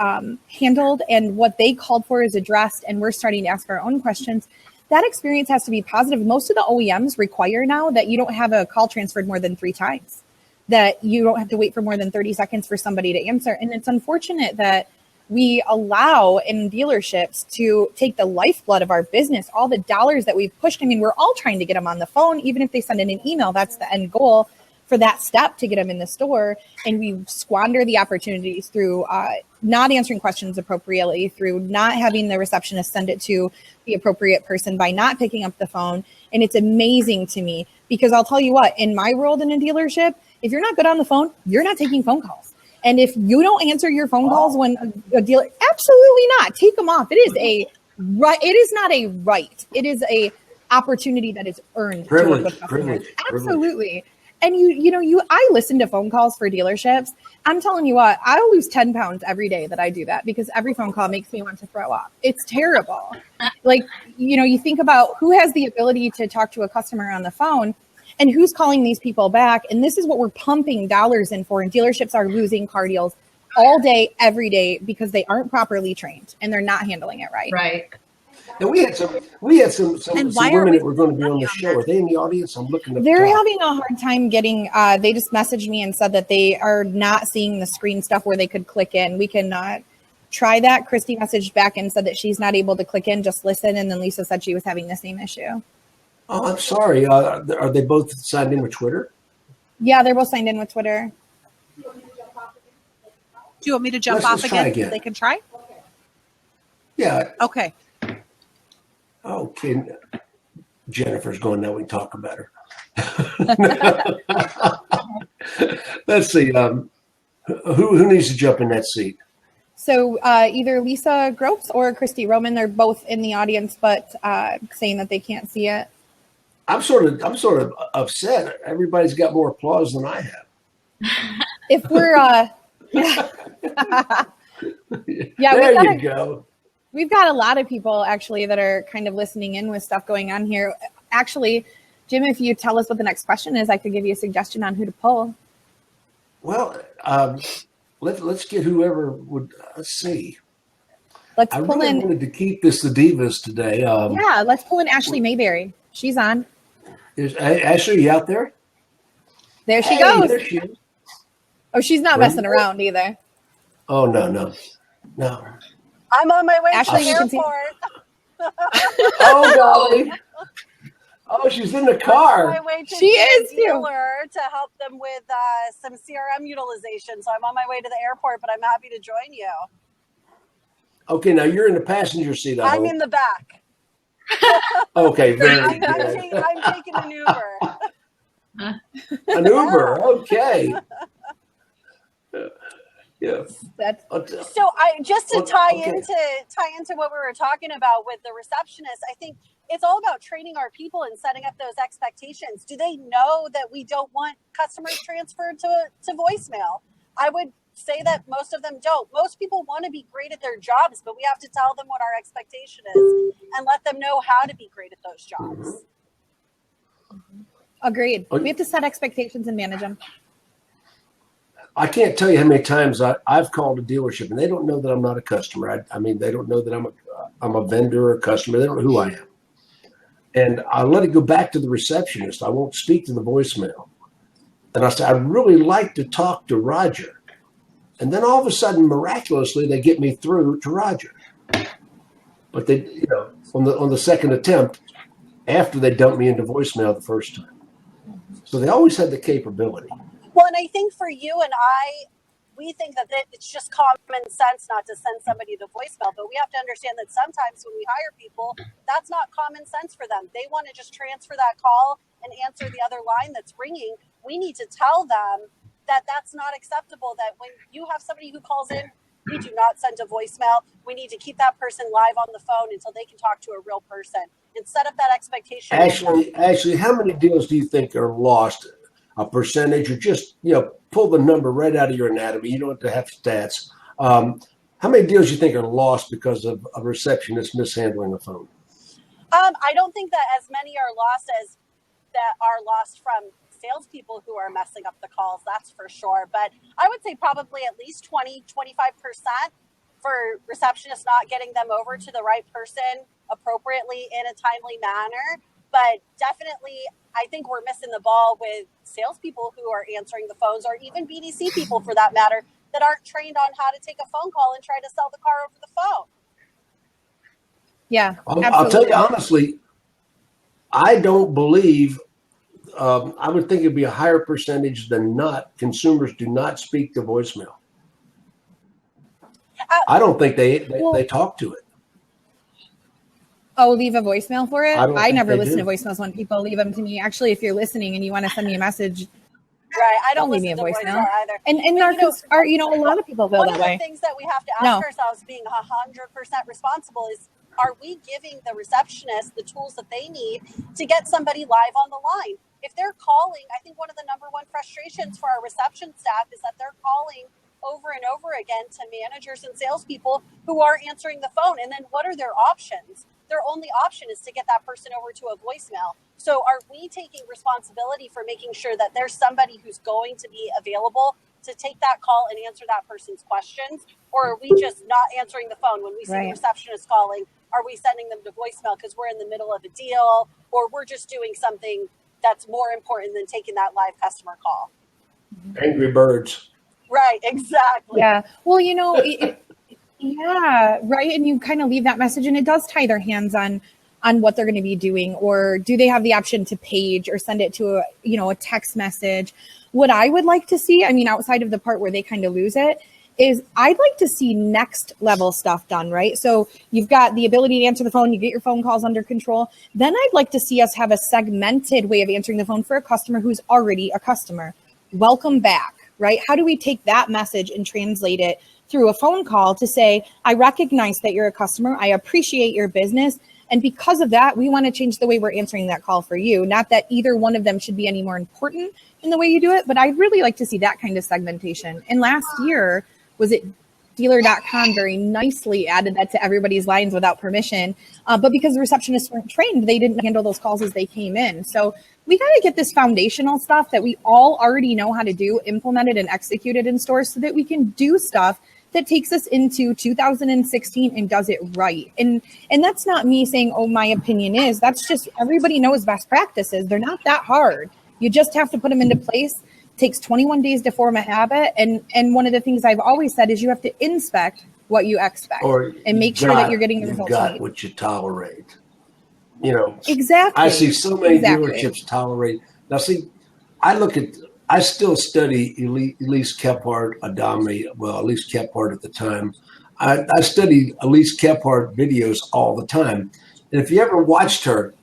[SPEAKER 3] handled and what they called for is addressed, and we're starting to ask our own questions. That experience has to be positive. Most of the OEMs require now that you don't have a call transferred more than 3 times, that you don't have to wait for more than 30 seconds for somebody to answer. And it's unfortunate that we allow in dealerships to take the lifeblood of our business, all the dollars that we've pushed. I mean, we're all trying to get them on the phone. Even if they send in an email, that's the end goal for that step, to get them in the store. And we squander the opportunities through not answering questions appropriately, through not having the receptionist send it to the appropriate person, by not picking up the phone. And it's amazing to me, because I'll tell you what, in my world in a dealership, if you're not good on the phone, you're not taking phone calls. And if you don't answer your phone calls when a dealer, absolutely not. Take them off. It is a right. It is not a right. It is a opportunity that is earned.
[SPEAKER 4] Privilege.
[SPEAKER 3] Absolutely. And I listen to phone calls for dealerships. I'm telling you what, I'll lose 10 pounds every day that I do that, because every phone call makes me want to throw up. It's terrible. Like, you think about who has the ability to talk to a customer on the phone, and who's calling these people back. And this is what we're pumping dollars in for. And dealerships are losing car deals all day, every day, because they aren't properly trained and they're not handling it right.
[SPEAKER 1] Right.
[SPEAKER 4] And we had some women that were going to be on the show. Are they in the audience? I'm looking at
[SPEAKER 3] They're having a hard time getting, they just messaged me and said that they are not seeing the screen stuff where they could click in. We can try that. Christy messaged back and said that she's not able to click in, just listen. And then Lisa said she was having the same issue.
[SPEAKER 4] Oh, I'm sorry. Are they both signed in with Twitter?
[SPEAKER 3] Yeah, they're both signed in with Twitter.
[SPEAKER 2] Do you want me to jump off again so they can try?
[SPEAKER 4] Yeah.
[SPEAKER 2] Okay.
[SPEAKER 4] Okay. Jennifer's going now. We can talk about her. Let's see. Who needs to jump in that seat?
[SPEAKER 3] So either Lisa Gropes or Christy Roman, they're both in the audience, but saying that they can't see it.
[SPEAKER 4] I'm sort of upset. Everybody's got more applause than I have.
[SPEAKER 3] If we're yeah,
[SPEAKER 4] there you go.
[SPEAKER 3] We've got a lot of people actually that are kind of listening in with stuff going on here. Actually, Jim, if you tell us what the next question is, I could give you a suggestion on who to pull.
[SPEAKER 4] Well, let's get whoever would. Let's see.
[SPEAKER 3] Let's
[SPEAKER 4] I
[SPEAKER 3] pull
[SPEAKER 4] really wanted to keep this the Divas today.
[SPEAKER 3] Yeah, let's pull in Ashley Mayberry. She's on.
[SPEAKER 4] Is Ashley out there?
[SPEAKER 3] There she goes.
[SPEAKER 4] There she is.
[SPEAKER 3] Oh, she's not messing around either.
[SPEAKER 4] Oh, no.
[SPEAKER 5] I'm on my way
[SPEAKER 3] Ashley,
[SPEAKER 5] to the airport.
[SPEAKER 4] Oh, golly. Oh, she's in the car.
[SPEAKER 5] I'm on my way to
[SPEAKER 3] she is
[SPEAKER 5] dealer to help them with some CRM utilization. So I'm on my way to the airport, but I'm happy to join you.
[SPEAKER 4] Okay, now you're in the passenger seat.
[SPEAKER 5] I'm in the back.
[SPEAKER 4] Okay, very good.
[SPEAKER 5] I'm taking an Uber.
[SPEAKER 4] An Uber, okay. Yeah.
[SPEAKER 5] So to tie into what we were talking about with the receptionist, I think it's all about training our people and setting up those expectations. Do they know that we don't want customers transferred to voicemail? I would say that most of them don't. Most people want to be great at their jobs, but we have to tell them what our expectation is and let them know how to be great at those jobs.
[SPEAKER 3] Agreed. We have to set expectations and manage them.
[SPEAKER 4] I can't tell you how many times I've called a dealership and they don't know that I'm not a customer. I mean, they don't know that I'm a vendor or a customer. They don't know who I am. And I let it go back to the receptionist. I won't speak to the voicemail. And I say, I'd really like to talk to Roger. And then all of a sudden, miraculously, they get me through to Roger. But they, on the second attempt, after they dumped me into voicemail the first time. So they always had the capability.
[SPEAKER 5] Well, and I think for you and we think that it's just common sense not to send somebody to voicemail, but we have to understand that sometimes when we hire people, that's not common sense for them. They want to just transfer that call and answer the other line that's ringing. We need to tell them that that's not acceptable, that when you have somebody who calls in we do not send a voicemail. We need to keep that person live on the phone until they can talk to a real person and set up that expectation.
[SPEAKER 4] Ashley, how many deals do you think are lost? A percentage, or just, pull the number right out of your anatomy. You don't have to have stats. How many deals do you think are lost because of a receptionist mishandling the phone?
[SPEAKER 5] I don't think that as many are lost as that are lost from salespeople who are messing up the calls, that's for sure. But I would say probably at least 20, 25% for receptionists not getting them over to the right person appropriately in a timely manner. But definitely, I think we're missing the ball with salespeople who are answering the phones, or even BDC people for that matter, that aren't trained on how to take a phone call and try to sell the car over the phone.
[SPEAKER 3] Yeah,
[SPEAKER 4] I'll tell you honestly, I don't believe, I would think it'd be a higher percentage than not. Consumers do not speak to voicemail. I don't think they talk to it.
[SPEAKER 3] Oh, leave a voicemail for it? I never listen
[SPEAKER 4] do.
[SPEAKER 3] to voicemails when people leave them to me. Actually, if you're listening and you want to send me a message,
[SPEAKER 5] right, I don't
[SPEAKER 3] leave me a
[SPEAKER 5] listen to
[SPEAKER 3] voicemail
[SPEAKER 5] either.
[SPEAKER 3] And a lot of people feel that way.
[SPEAKER 5] One of the things that we have to ask ourselves, being 100% responsible, is, are we giving the receptionist the tools that they need to get somebody live on the line? If they're calling, I think one of the number one frustrations for our reception staff is that they're calling over and over again to managers and salespeople who are answering the phone. And then what are their options? Their only option is to get that person over to a voicemail. So are we taking responsibility for making sure that there's somebody who's going to be available to take that call and answer that person's questions? Or are we just not answering the phone when we see the receptionist calling? Are we sending them to voicemail because we're in the middle of a deal, or we're just doing something that's more important than taking that live customer call?
[SPEAKER 4] Angry birds.
[SPEAKER 5] Right, exactly.
[SPEAKER 3] Yeah. Well, yeah, right. And you kind of leave that message, and it does tie their hands on what they're going to be doing, or do they have the option to page or send it to a text message? What I would like to see, outside of the part where they kind of lose it, is I'd like to see next level stuff done, right? So you've got the ability to answer the phone, you get your phone calls under control. Then I'd like to see us have a segmented way of answering the phone for a customer who's already a customer. Welcome back, right? How do we take that message and translate it through a phone call to say, I recognize that you're a customer, I appreciate your business, and because of that, we want to change the way we're answering that call for you. Not that either one of them should be any more important in the way you do it, but I'd really like to see that kind of segmentation. And last year, was it dealer.com very nicely added that to everybody's lines without permission. But because the receptionists weren't trained, they didn't handle those calls as they came in. So we got to get this foundational stuff that we all already know how to do, implemented and executed in stores, so that we can do stuff that takes us into 2016 and does it right. And that's not me saying, oh, my opinion is. That's just, everybody knows best practices. They're not that hard. You just have to put them into place. Takes 21 days to form a habit. And one of the things I've always said is you have to inspect what you expect and make sure that you're getting the results you need.
[SPEAKER 4] What you tolerate.
[SPEAKER 3] Exactly.
[SPEAKER 4] I see so many dealerships tolerate. Now, see, I still study Elise Kephart Adami. Well, Elise Kephart at the time. I studied Elise Kephart videos all the time. And if you ever watched her,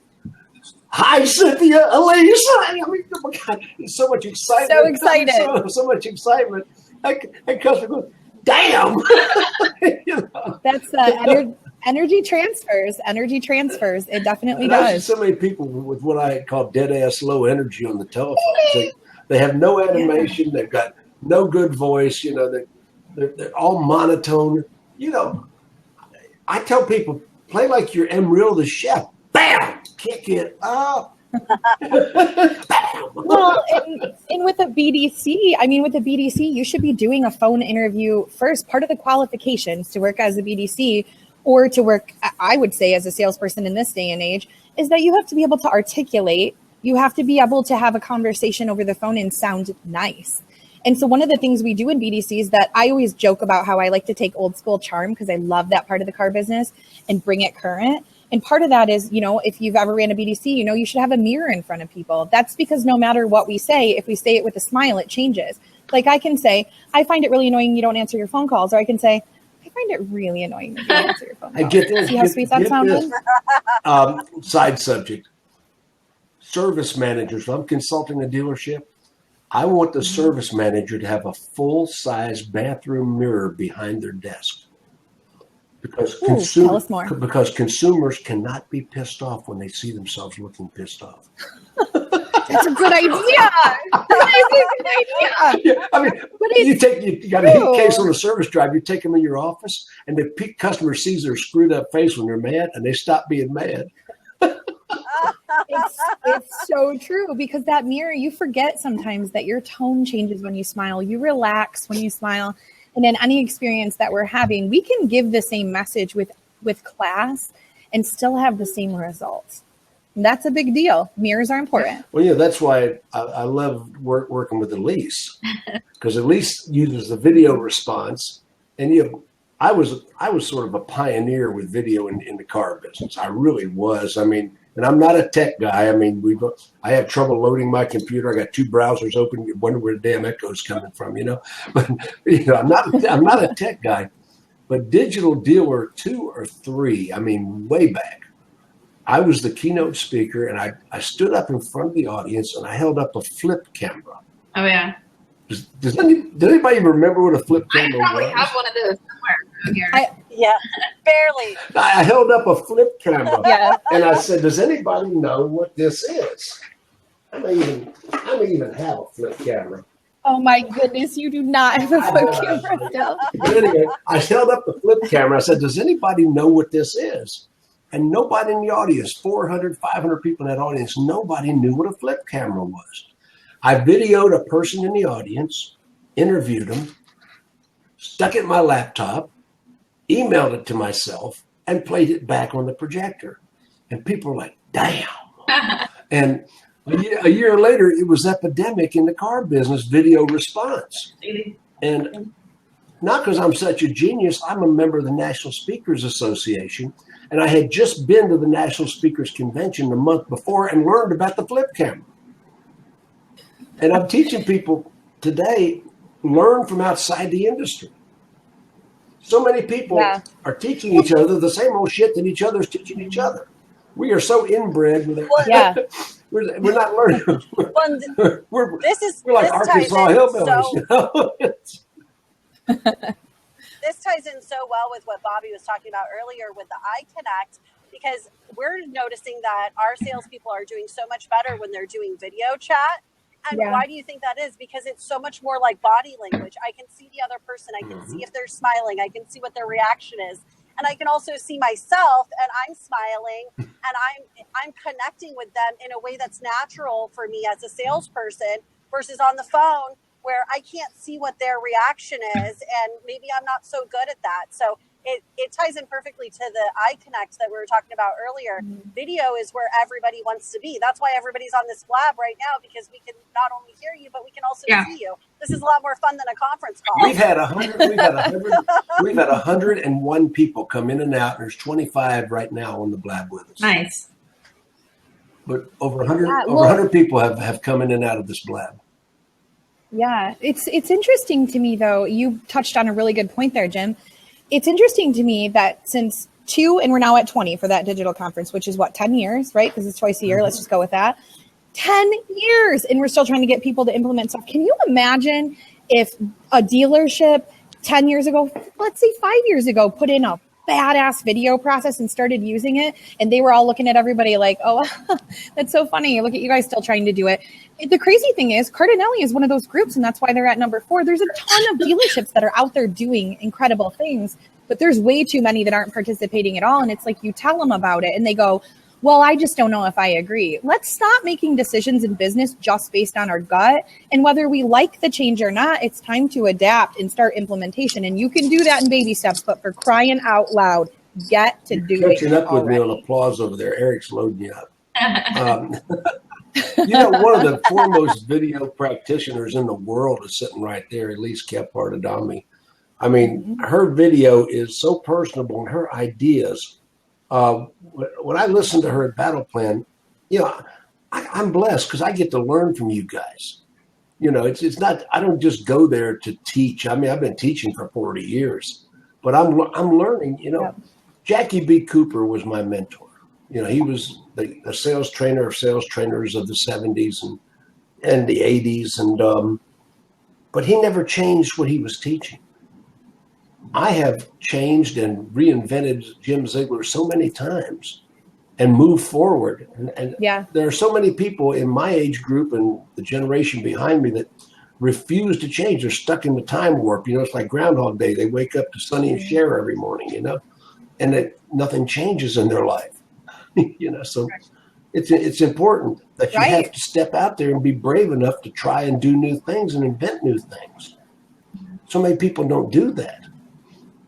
[SPEAKER 4] hi, Cynthia, Elise. Oh my God, so much excitement.
[SPEAKER 3] So excited.
[SPEAKER 4] So much excitement. And customer goes, damn.
[SPEAKER 3] That's energy transfers. Energy transfers. It definitely does.
[SPEAKER 4] I see so many people with what I call dead ass low energy on the telephone. They have no animation. They've got no good voice. They're all monotone. I tell people, play like you're Emril the chef. Bam! Kick it up.
[SPEAKER 3] Well, and with a BDC, you should be doing a phone interview first. Part of the qualifications to work as a BDC or to work, I would say, as a salesperson in this day and age, is that you have to be able to articulate. You have to be able to have a conversation over the phone and sound nice. And so one of the things we do in BDC is that I always joke about how I like to take old school charm, because I love that part of the car business, and bring it current. And part of that is, if you've ever ran a BDC, you should have a mirror in front of people. That's because no matter what we say, if we say it with a smile, it changes. Like I can say, I find it really annoying you don't answer your phone calls. Or I can say, I find it really annoying that you don't answer your phone calls. See how sweet that sounded?
[SPEAKER 4] Side subject. Service managers. I'm consulting a dealership. I want the service manager to have a full-size bathroom mirror behind their desk. Because
[SPEAKER 3] tell us more.
[SPEAKER 4] Because consumers cannot be pissed off when they see themselves looking pissed off.
[SPEAKER 3] That's a good idea. That's a good idea.
[SPEAKER 4] Yeah, I mean, you got a heat case on a service drive. You take them in your office, and the customer sees their screwed up face when they're mad, and they stop being mad.
[SPEAKER 3] It's so true, because that mirror, you forget sometimes that your tone changes when you smile. You relax when you smile. And in any experience that we're having, we can give the same message with class and still have the same results. And that's a big deal. Mirrors are important.
[SPEAKER 4] Well, yeah, that's why I love working with Elise, because Elise uses the video response. And I was sort of a pioneer with video in the car business. I really was. I mean, and I'm not a tech guy. I mean, I have trouble loading my computer. I got 2 browsers open. You wonder where the damn echo's coming from, But I'm not a tech guy. But Digital Dealer 2 or 3, I mean, way back, I was the keynote speaker, and I stood up in front of the audience and I held up a flip camera.
[SPEAKER 1] Oh yeah.
[SPEAKER 4] Does anybody remember what a flip camera was?
[SPEAKER 1] I probably have one of those somewhere around here.
[SPEAKER 5] Yeah, barely.
[SPEAKER 4] I held up a flip camera,
[SPEAKER 3] Yeah.
[SPEAKER 4] and I said, "Does anybody know what this is?" I may even have a flip camera.
[SPEAKER 3] Oh my goodness, you do not have a flip camera still.
[SPEAKER 4] But anyway, I held up the flip camera. I said, "Does anybody know what this is?" And nobody in the audience, 400, 500 people in that audience, nobody knew what a flip camera was. I videoed a person in the audience, interviewed them, stuck it in my laptop, emailed it to myself, and played it back on the projector. And people were like, damn. And a year later, it was epidemic in the car business, video response. And not because I'm such a genius, I'm a member of the National Speakers Association. And I had just been to the National Speakers Convention the month before and learned about the flip camera. And I'm teaching people today, learn from outside the industry. So many people are teaching each other the same old shit that each other's teaching each other. We are so inbred with it.
[SPEAKER 3] Yeah.
[SPEAKER 4] We're not learning. We're like Arkansas hillbillies.
[SPEAKER 5] This ties in so well with what Bobby was talking about earlier with the eye connect, because we're noticing that our salespeople are doing so much better when they're doing video chat. And why do you think that is? Because it's so much more like body language. I can see the other person. I can see if they're smiling. I can see what their reaction is. And I can also see myself, and I'm smiling, and I'm connecting with them in a way that's natural for me as a salesperson versus on the phone where I can't see what their reaction is, and maybe I'm not so good at that. So it ties in perfectly to the eye connect that we were talking about earlier. Video is where everybody wants to be. That's why everybody's on this Blab right now, because we can not only hear you, but we can also see you. This is a lot more fun than a conference call.
[SPEAKER 4] We've had 101 people come in and out. And there's 25 right now on the Blab with us.
[SPEAKER 1] Nice.
[SPEAKER 4] But over 100 people have come in and out of this Blab.
[SPEAKER 3] Yeah, it's interesting to me, though. You touched on a really good point there, Jim. It's interesting to me that since 2, and we're now at 20 for that digital conference, which is 10 years, right? Because it's twice a year. Let's just go with that. 10 years, and we're still trying to get people to implement stuff. Can you imagine if a dealership 10 years ago, let's say 5 years ago, put in a badass video process and started using it, and they were all looking at everybody like, oh, that's so funny. Look at you guys still trying to do it. The crazy thing is Cardinelli is one of those groups, and that's why they're at number 4. There's a ton of dealerships that are out there doing incredible things, but there's way too many that aren't participating at all. And it's like you tell them about it and they go, well, I just don't know if I agree. Let's stop making decisions in business just based on our gut. And whether we like the change or not, it's time to adapt and start implementation. And you can do that in baby steps, but for crying out loud, get to do it.
[SPEAKER 4] Catching up with me on applause over there. Eric's loading you up. One of the foremost video practitioners in the world is sitting right there, Elise Kephart-Adami. I mean, her video is so personable, and her ideas. When I listen to her at Battle Plan, I'm blessed because I get to learn from you guys. It's not, I don't just go there to teach. I mean, I've been teaching for 40 years, but I'm learning. Jackie B. Cooper was my mentor. He was the sales trainer of sales trainers of the 70s, and and the 80s, and but he never changed what he was teaching. I have changed and reinvented Jim Ziegler so many times and moved forward. And there are so many people in my age group and the generation behind me that refuse to change. They're stuck in the time warp. You know, it's like Groundhog Day. They wake up to Sonny and Cher every morning, you know, and that nothing changes in their life. You know, so it's important that you have to step out there and be brave enough to try and do new things and invent new things. So many people don't do that.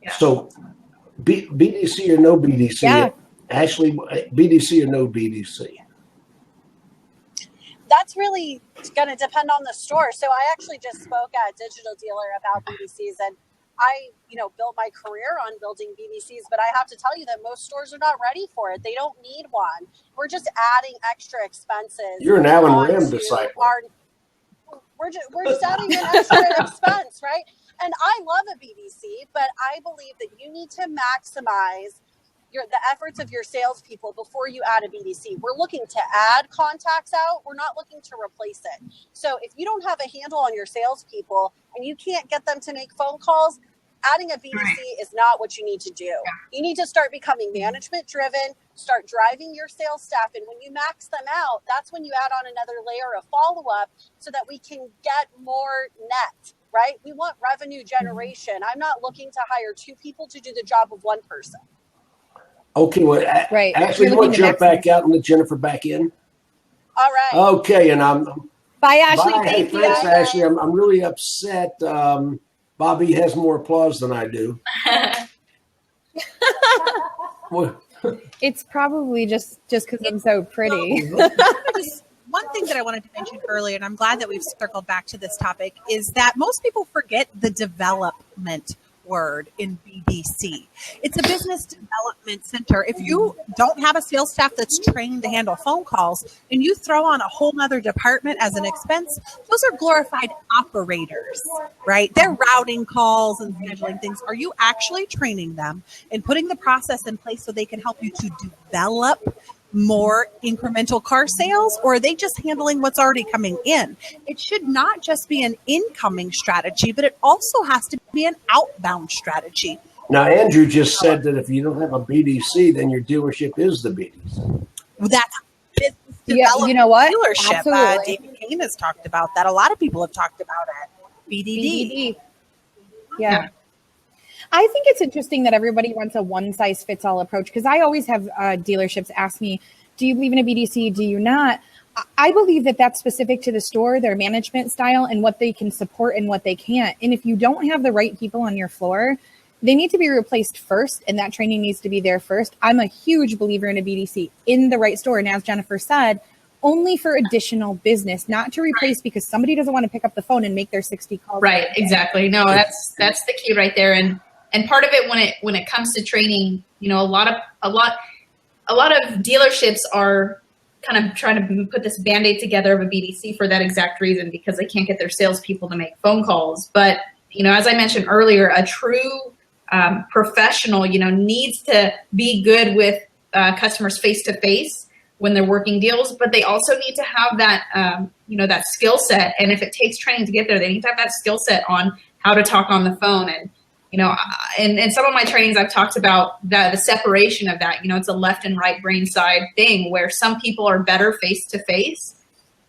[SPEAKER 4] Yeah. So BDC or no BDC? Yeah. Ashley, BDC or no BDC?
[SPEAKER 5] That's really going to depend on the store. So I actually just spoke at Digital Dealer about BDCs, and I, built my career on building BDCs, but I have to tell you that most stores are not ready for it. They don't need one. We're just adding extra expenses.
[SPEAKER 4] You're an Alan Ram disciple.
[SPEAKER 5] We're just adding an extra expense, right? And I love a BDC, but I believe that you need to maximize the efforts of your salespeople before you add a BDC. We're looking to add contacts out. We're not looking to replace it. So if you don't have a handle on your salespeople and you can't get them to make phone calls, adding a BDC is not what you need to do. You need to start becoming management driven, start driving your sales staff. And when you max them out, that's when you add on another layer of follow-up so that we can get more net, right? We want revenue generation. I'm not looking to hire 2 people to do the job of 1 person.
[SPEAKER 4] Okay, well, Ashley, you want to jump back out and let Jennifer back in?
[SPEAKER 5] All right.
[SPEAKER 4] Okay, and
[SPEAKER 3] Bye, Ashley.
[SPEAKER 4] Hey, thanks, Ashley. I'm really upset. Bobby has more applause than I do.
[SPEAKER 3] It's probably just because I'm so pretty.
[SPEAKER 2] One thing that I wanted to mention earlier, and I'm glad that we've circled back to this topic, is that most people forget the development word in BDC. It's a business development center. If you don't have a sales staff that's trained to handle phone calls and you throw on a whole nother department as an expense, those are glorified operators, right? They're routing calls and scheduling things. Are you actually training them and putting the process in place so they can help you to develop more incremental car sales, or are they just handling what's already coming in? It should not just be an incoming strategy, but it also has to be an outbound strategy.
[SPEAKER 4] Now, Andrew just said that if you don't have a BDC, then your dealership is the BDC.
[SPEAKER 2] That's business development.
[SPEAKER 3] Yeah, you know what?
[SPEAKER 2] Dealership. David Kane has talked about that. A lot of people have talked about it. BDD.
[SPEAKER 3] Yeah. I think it's interesting that everybody wants a one-size-fits-all approach, because I always have dealerships ask me, do you believe in a BDC? Do you not? I believe that that's specific to the store, their management style, and what they can support and what they can't. And if you don't have the right people on your floor, they need to be replaced first, and that training needs to be there first. I'm a huge believer in a BDC in the right store. And as Jennifer said, only for additional business, not to replace because somebody doesn't want to pick up the phone and make their 60 calls.
[SPEAKER 1] Right, exactly. No, that's the key right there. And part of it when it comes to training, a lot of dealerships are kind of trying to put this Band-Aid together of a BDC for that exact reason, because they can't get their salespeople to make phone calls. But, as I mentioned earlier, a true professional, needs to be good with customers face-to-face when they're working deals, but they also need to have that, that skill set. And if it takes training to get there, they need to have that skill set on how to talk on the phone. And in some of my trainings, I've talked about the separation of that. It's a left and right brain side thing where some people are better face to face,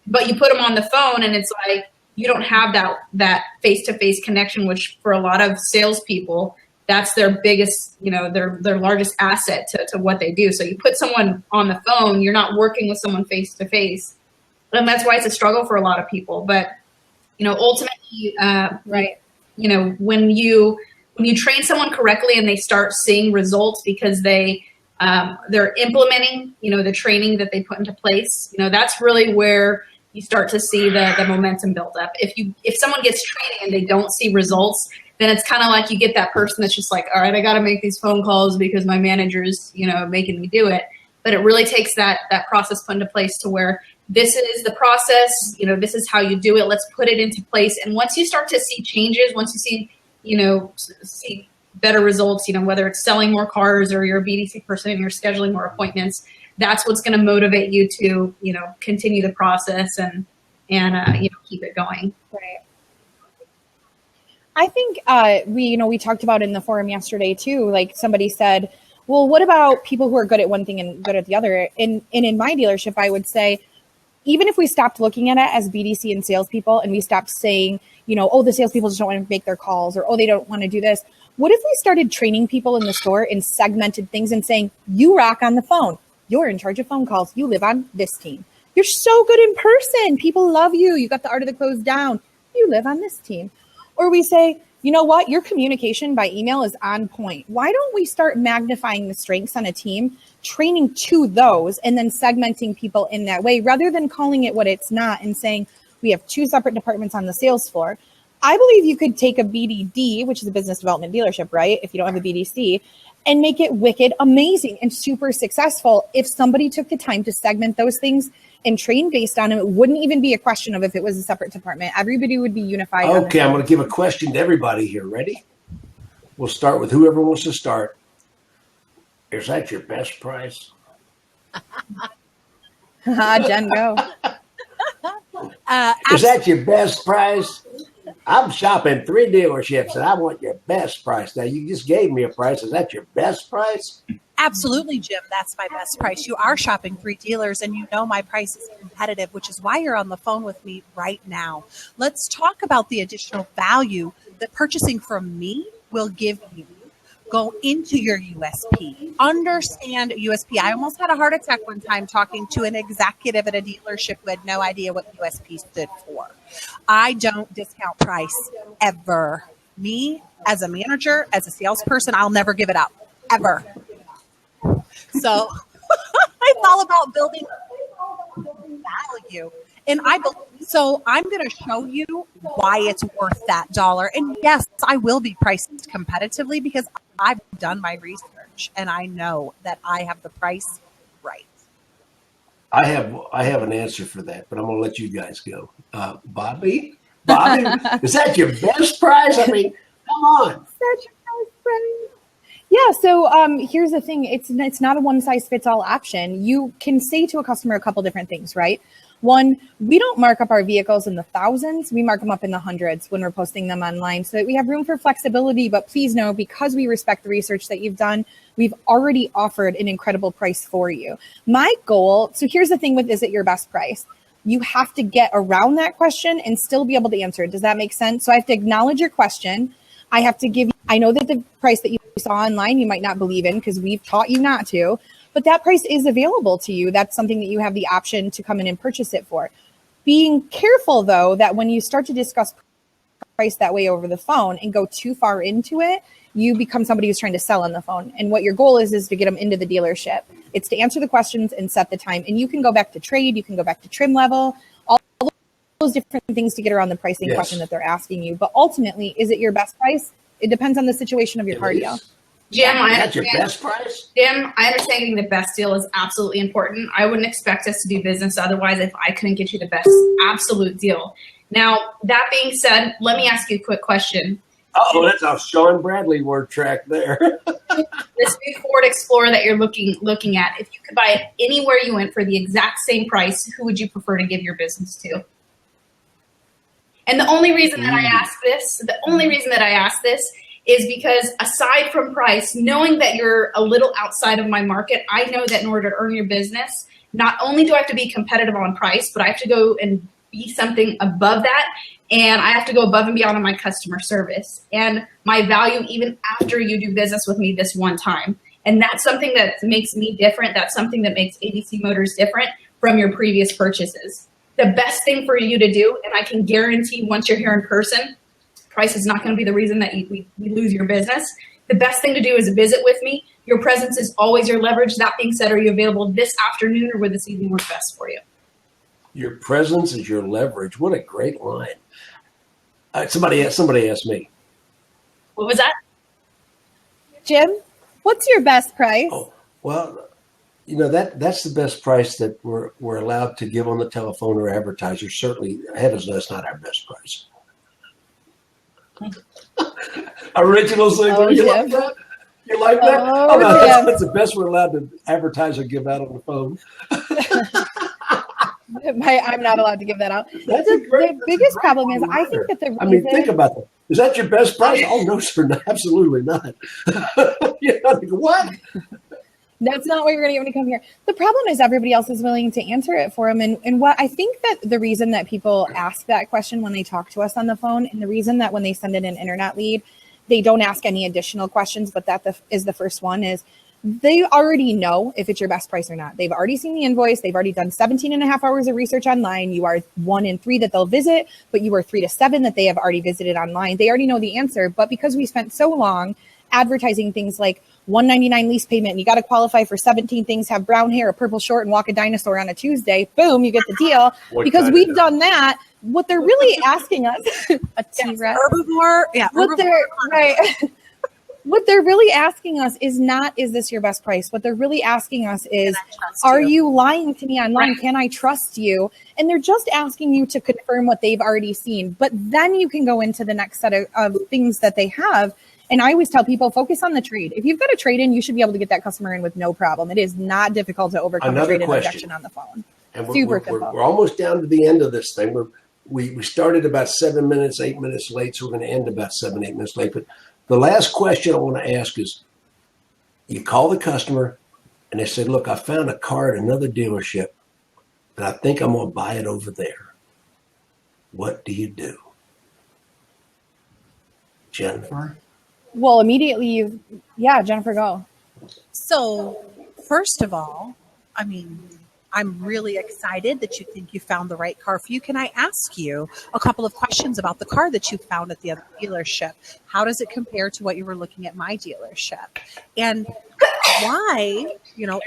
[SPEAKER 1] but you put them on the phone and it's like you don't have that face to face connection, which for a lot of salespeople, that's their biggest, their largest asset to what they do. So you put someone on the phone, you're not working with someone face to face, and that's why it's a struggle for a lot of people. But ultimately, when you train someone correctly and they start seeing results because they're implementing, the training that they put into place, that's really where you start to see the momentum build up. If someone gets training and they don't see results, then it's kind of like you get that person that's just like, all right, I got to make these phone calls because my manager's, making me do it. But it really takes that process put into place to where this is the process, this is how you do it. Let's put it into place. And once you start to see changes, once you see see better results, whether it's selling more cars or you're a BDC person and you're scheduling more appointments, that's what's going to motivate you to, continue the process and and keep it going.
[SPEAKER 3] Right. I think we talked about in the forum yesterday too. Like somebody said, well, what about people who are good at one thing and good at the other? And in my dealership, I would say, even if we stopped looking at it as BDC and salespeople, and we stopped saying, oh, the salespeople just don't want to make their calls, or oh, they don't want to do this. What if we started training people in the store in segmented things and saying, you rock on the phone. You're in charge of phone calls. You live on this team. You're so good in person. People love you. You got the art of the close down. You live on this team. Or we say, you know what? Your communication by email is on point. Why don't we start magnifying the strengths on a team, training to those, and then segmenting people in that way, rather than calling it what it's not and saying we have two separate departments on the sales floor. I believe you could take a BDD, which is a business development dealership, right? If you don't have a BDC, and make it wicked amazing and super successful. If somebody took the time to segment those things and train based on them, it wouldn't even be a question of if it was a separate department. Everybody would be unified.
[SPEAKER 4] Okay, I'm going to give a question to everybody here. Ready? We'll start with whoever wants to start. Is that your best price?
[SPEAKER 3] Jen, go.
[SPEAKER 4] Is that your best price? I'm shopping 3 dealerships and I want your best price. Now, you just gave me a price. Is that your best price?
[SPEAKER 2] Absolutely, Jim. That's my best price. You are shopping 3 dealers and you know my price is competitive, which is why you're on the phone with me right now. Let's talk about the additional value that purchasing from me will give you. Go into your USP. Understand USP. I almost had a heart attack one time talking to an executive at a dealership who had no idea what USP stood for. I don't discount price ever. Me, as a manager, as a salesperson, I'll never give it up. Ever. So it's all about building value. And so I'm going to show you why it's worth that dollar. And yes, I will be priced competitively because I've done my research and I know that I have the price right.
[SPEAKER 4] I have an answer for that, but I'm going to let you guys go. Bobby, is that your best price? I mean, come on.
[SPEAKER 3] Such a best price. Yeah. So here's the thing. It's not a one size fits all option. You can say to a customer a couple different things, right? One, we don't mark up our vehicles in the thousands. We mark them up in the hundreds when we're posting them online so that we have room for flexibility. But please know, because we respect the research that you've done, we've already offered an incredible price for you. My goal, so here's the thing with, is it your best price? You have to get around that question and still be able to answer it. Does that make sense? So I have to acknowledge your question. I have to give you, I know that the price that you saw online, you might not believe in because we've taught you not to. But that price is available to you. That's something that you have the option to come in and purchase it for. Being careful, though, that when you start to discuss price that way over the phone and go too far into it, you become somebody who's trying to sell on the phone. And what your goal is to get them into the dealership. It's to answer the questions and set the time. And you can go back to trade. You can go back to trim level. All those different things to get around the pricing question that they're asking you. But ultimately, is it your best price? It depends on the situation of your car deal.
[SPEAKER 1] Jim,
[SPEAKER 4] that's your best price?
[SPEAKER 1] Jim, I understand getting the best deal is absolutely important. I wouldn't expect us to do business otherwise if I couldn't get you the best absolute deal. Now, that being said, let me ask you a quick question.
[SPEAKER 4] Oh, that's a Sean Bradley word track there.
[SPEAKER 1] This new Ford Explorer that you're looking at, if you could buy it anywhere you went for the exact same price, who would you prefer to give your business to? And the only reason that I ask this, is because aside from price, knowing that you're a little outside of my market, I know that in order to earn your business, not only do I have to be competitive on price, but I have to go and be something above that. And I have to go above and beyond on my customer service and my value even after you do business with me this one time. And that's something that makes me different. That's something that makes ABC Motors different from your previous purchases. The best thing for you to do, and I can guarantee once you're here in person, price is not going to be the reason that we lose your business. The best thing to do is visit with me. Your presence is always your leverage. That being said, are you available this afternoon or would this evening work best for you?
[SPEAKER 4] Your presence is your leverage. What a great line. Somebody asked me.
[SPEAKER 1] What was that?
[SPEAKER 3] Jim, what's your best price?
[SPEAKER 4] Oh, well, that's the best price that we're allowed to give on the telephone or advertisers. Certainly, heavens knows, that's not our best price. Original Ziegler.
[SPEAKER 3] Oh,
[SPEAKER 4] you
[SPEAKER 3] yeah.
[SPEAKER 4] like that? You like that?
[SPEAKER 3] Oh,
[SPEAKER 4] no,
[SPEAKER 3] yeah.
[SPEAKER 4] that's the best we're allowed to advertise or give out on the phone.
[SPEAKER 3] I'm not allowed to give that out. The biggest problem is I think that the reason,
[SPEAKER 4] I mean, think about that. Is that your best price? Oh no, sir, no, absolutely not. What?
[SPEAKER 3] That's not what you're going to get when you come here. The problem is everybody else is willing to answer it for them. And what I think that the reason that people ask that question when they talk to us on the phone, and the reason that when they send in an internet lead, they don't ask any additional questions, but that is the first one, is they already know if it's your best price or not. They've already seen the invoice. They've already done 17 and a half hours of research online. You are 1 in 3 that they'll visit, but you are 3 to 7 that they have already visited online. They already know the answer. But because we spent so long advertising things like $199 lease payment, and you got to qualify for 17 things, have brown hair, a purple short, and walk a dinosaur on a Tuesday, boom, you get the deal. Because we've done that. What they're really asking us, a T-Rex.
[SPEAKER 2] Herbivore. Yeah.
[SPEAKER 3] What they're really asking us is not, is this your best price? What they're really asking us is, are you lying to me online? Right. Can I trust you? And they're just asking you to confirm what they've already seen. But then you can go into the next set of things that they have. And I always tell people, focus on the trade. If you've got a trade in, you should be able to get that customer in with no problem. It is not difficult to overcome a trade-in objection on the phone.
[SPEAKER 4] And we're almost down to the end of this thing. We started about 7 minutes, 8 minutes late, so we're going to end about 7, 8 minutes late. But the last question I want to ask is, you call the customer and they said, look, I found a car at another dealership and I think I'm going to buy it over there. What do you do? Jennifer?
[SPEAKER 3] Well, immediately Jennifer, go.
[SPEAKER 2] So first of all, I mean, I'm really excited that you think you found the right car for you. Can I ask you a couple of questions about the car that you found at the other dealership? How does it compare to what you were looking at my dealership? And why,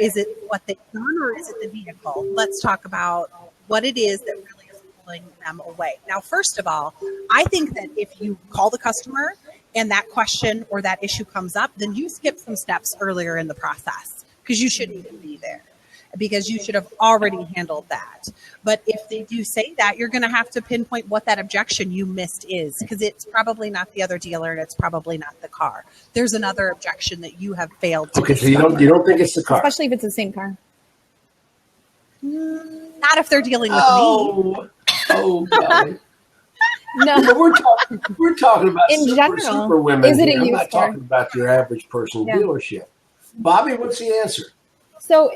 [SPEAKER 2] is it what they've done or is it the vehicle? Let's talk about what it is that really is pulling them away. Now, first of all, I think that if you call the customer and that question or that issue comes up, then you skip some steps earlier in the process because you shouldn't even be there, because you should have already handled that. But if they do say that, you're going to have to pinpoint what that objection you missed is, because it's probably not the other dealer and it's probably not the car. There's another objection that you have failed to
[SPEAKER 4] Okay, so you don't think it's the car?
[SPEAKER 3] Especially if it's the same car.
[SPEAKER 2] Not if they're dealing with me.
[SPEAKER 4] Oh, God.
[SPEAKER 3] No,
[SPEAKER 4] we're talking about
[SPEAKER 3] in
[SPEAKER 4] super women.
[SPEAKER 3] Is it
[SPEAKER 4] here.
[SPEAKER 3] a
[SPEAKER 4] I'm
[SPEAKER 3] used
[SPEAKER 4] not
[SPEAKER 3] car?
[SPEAKER 4] talking about your average person dealership. Bobby, what's the answer?
[SPEAKER 3] So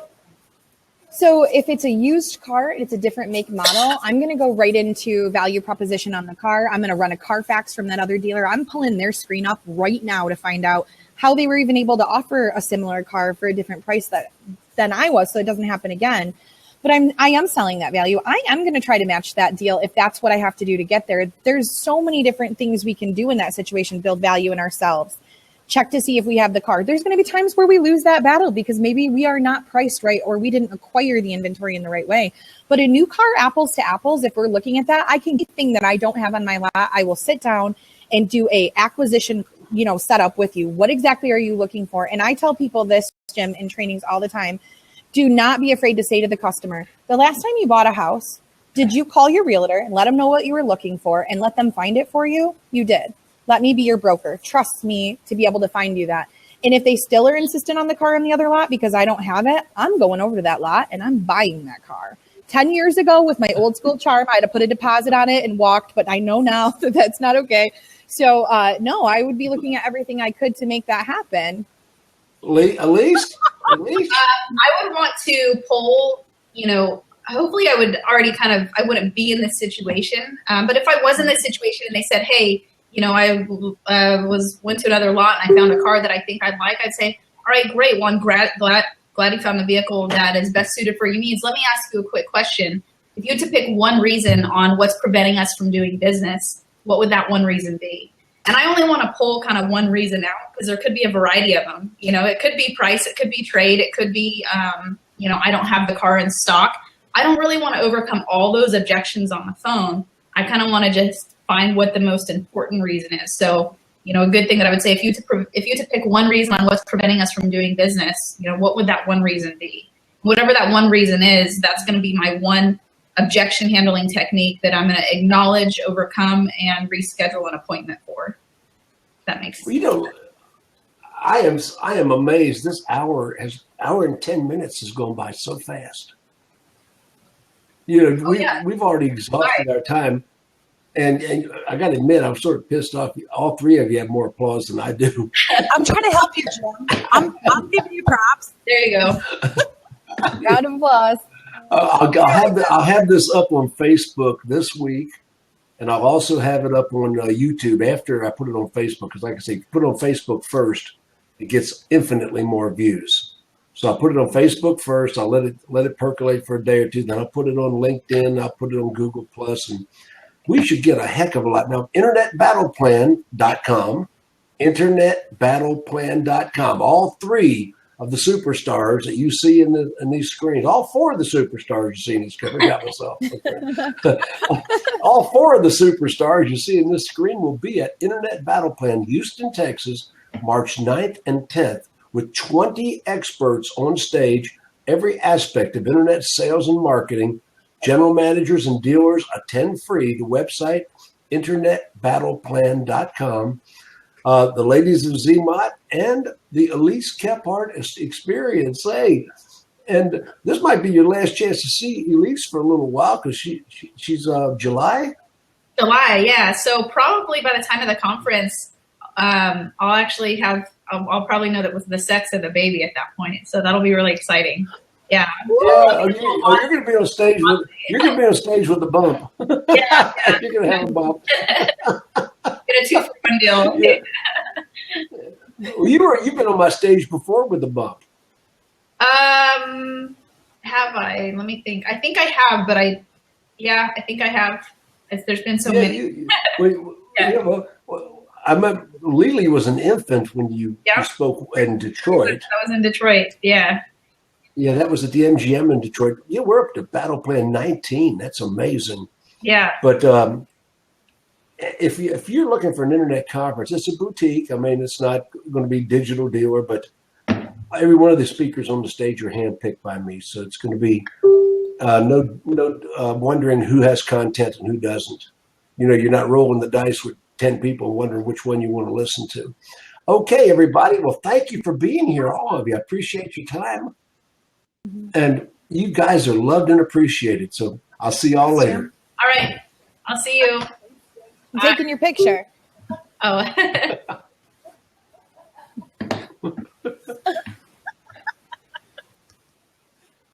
[SPEAKER 3] if it's a used car, it's a different make model. I'm going to go right into value proposition on the car. I'm going to run a Carfax from that other dealer. I'm pulling their screen up right now to find out how they were even able to offer a similar car for a different price than I was, so it doesn't happen again. But I am selling that value. I am going to try to match that deal if that's what I have to do to get there. There's so many different things we can do in that situation, build value in ourselves. Check to see if we have the car. There's going to be times where we lose that battle because maybe we are not priced right or we didn't acquire the inventory in the right way. But a new car, apples to apples, if we're looking at that, I can get thing that I don't have on my lot. I will sit down and do a acquisition, setup with you. What exactly are you looking for? And I tell people this, Jim, in trainings all the time. Do not be afraid to say to the customer, the last time you bought a house, did you call your realtor and let them know what you were looking for and let them find it for you? You did. Let me be your broker. Trust me to be able to find you that. And if they still are insistent on the car on the other lot because I don't have it, I'm going over to that lot and I'm buying that car. 10 years ago with my old school charm, I had to put a deposit on it and walked, but I know now that that's not okay. So no, I would be looking at everything I could to make that happen.
[SPEAKER 4] Elise?
[SPEAKER 1] I would want to pull, hopefully I would already I wouldn't be in this situation. But if I was in this situation and they said, hey, I went to another lot and I found a car that I think I'd like, I'd say, all right, great. Well, I'm glad you found the vehicle that is best suited for your needs. Let me ask you a quick question. If you had to pick one reason on what's preventing us from doing business, what would that one reason be? And I only want to pull kind of one reason out because there could be a variety of them. It could be price, it could be trade, it could be, I don't have the car in stock. I don't really want to overcome all those objections on the phone. I kind of want to just find what the most important reason is. So, a good thing that I would say, if you had to pick one reason on what's preventing us from doing business, what would that one reason be? Whatever that one reason is, that's going to be my one objection handling technique that I'm going to acknowledge, overcome, and reschedule an appointment for. That makes sense.
[SPEAKER 4] I am amazed. This hour and 10 minutes has gone by so fast. we've already exhausted our time. And I got to admit, I'm sort of pissed off. All three of you have more applause than I do.
[SPEAKER 2] I'm trying to help you, Jim. I'm giving you props.
[SPEAKER 1] There you go.
[SPEAKER 3] Round of applause.
[SPEAKER 4] I'll have this up on Facebook this week, and I'll also have it up on YouTube after I put it on Facebook. Because, like I say, put it on Facebook first, it gets infinitely more views. So I'll put it on Facebook first. I'll let it percolate for a day or two. Then I'll put it on LinkedIn. I'll put it on Google Plus, and we should get a heck of a lot. Now, internetbattleplan.com, internetbattleplan.com, all three of the superstars that you see in these screens, all four of the superstars you see in this screen, myself. All four of the superstars you see in this screen will be at Internet Battle Plan, Houston, Texas, March 9th and 10th, with 20 experts on stage, every aspect of internet sales and marketing. General managers and dealers attend free. The website, internetbattleplan.com. The ladies of ZMOT and the Elise Kephart Experience. Hey, and this might be your last chance to see Elise for a little while because she's July?
[SPEAKER 1] July, yeah. So probably by the time of the conference, I'll probably know that was the sex of the baby at that point. So that'll be really exciting. Yeah.
[SPEAKER 4] You're going to be on stage with the bump.
[SPEAKER 1] Yeah.
[SPEAKER 4] You're going to have a bump.
[SPEAKER 1] Get a 2-for-1 deal.
[SPEAKER 4] Yeah. Well, you've been on my stage before with the bump.
[SPEAKER 1] Have I? Let me think. I think I have, but I think I have. There's been so many.
[SPEAKER 4] I remember Lily was an infant when you spoke in Detroit.
[SPEAKER 1] I was in Detroit. Yeah.
[SPEAKER 4] Yeah, that was at the MGM in Detroit. Yeah, we're up to Battle Plan 19. That's amazing.
[SPEAKER 1] Yeah.
[SPEAKER 4] But if you're looking for an internet conference, it's a boutique. I mean, it's not going to be digital dealer, but every one of the speakers on the stage are handpicked by me. So it's going to be no wondering who has content and who doesn't. You're not rolling the dice with 10 people wondering which one you want to listen to. Okay, everybody. Well, thank you for being here, all of you. I appreciate your time. And you guys are loved and appreciated. So I'll see y'all later.
[SPEAKER 1] All right. I'll see you.
[SPEAKER 3] I'm taking your picture.
[SPEAKER 1] Oh.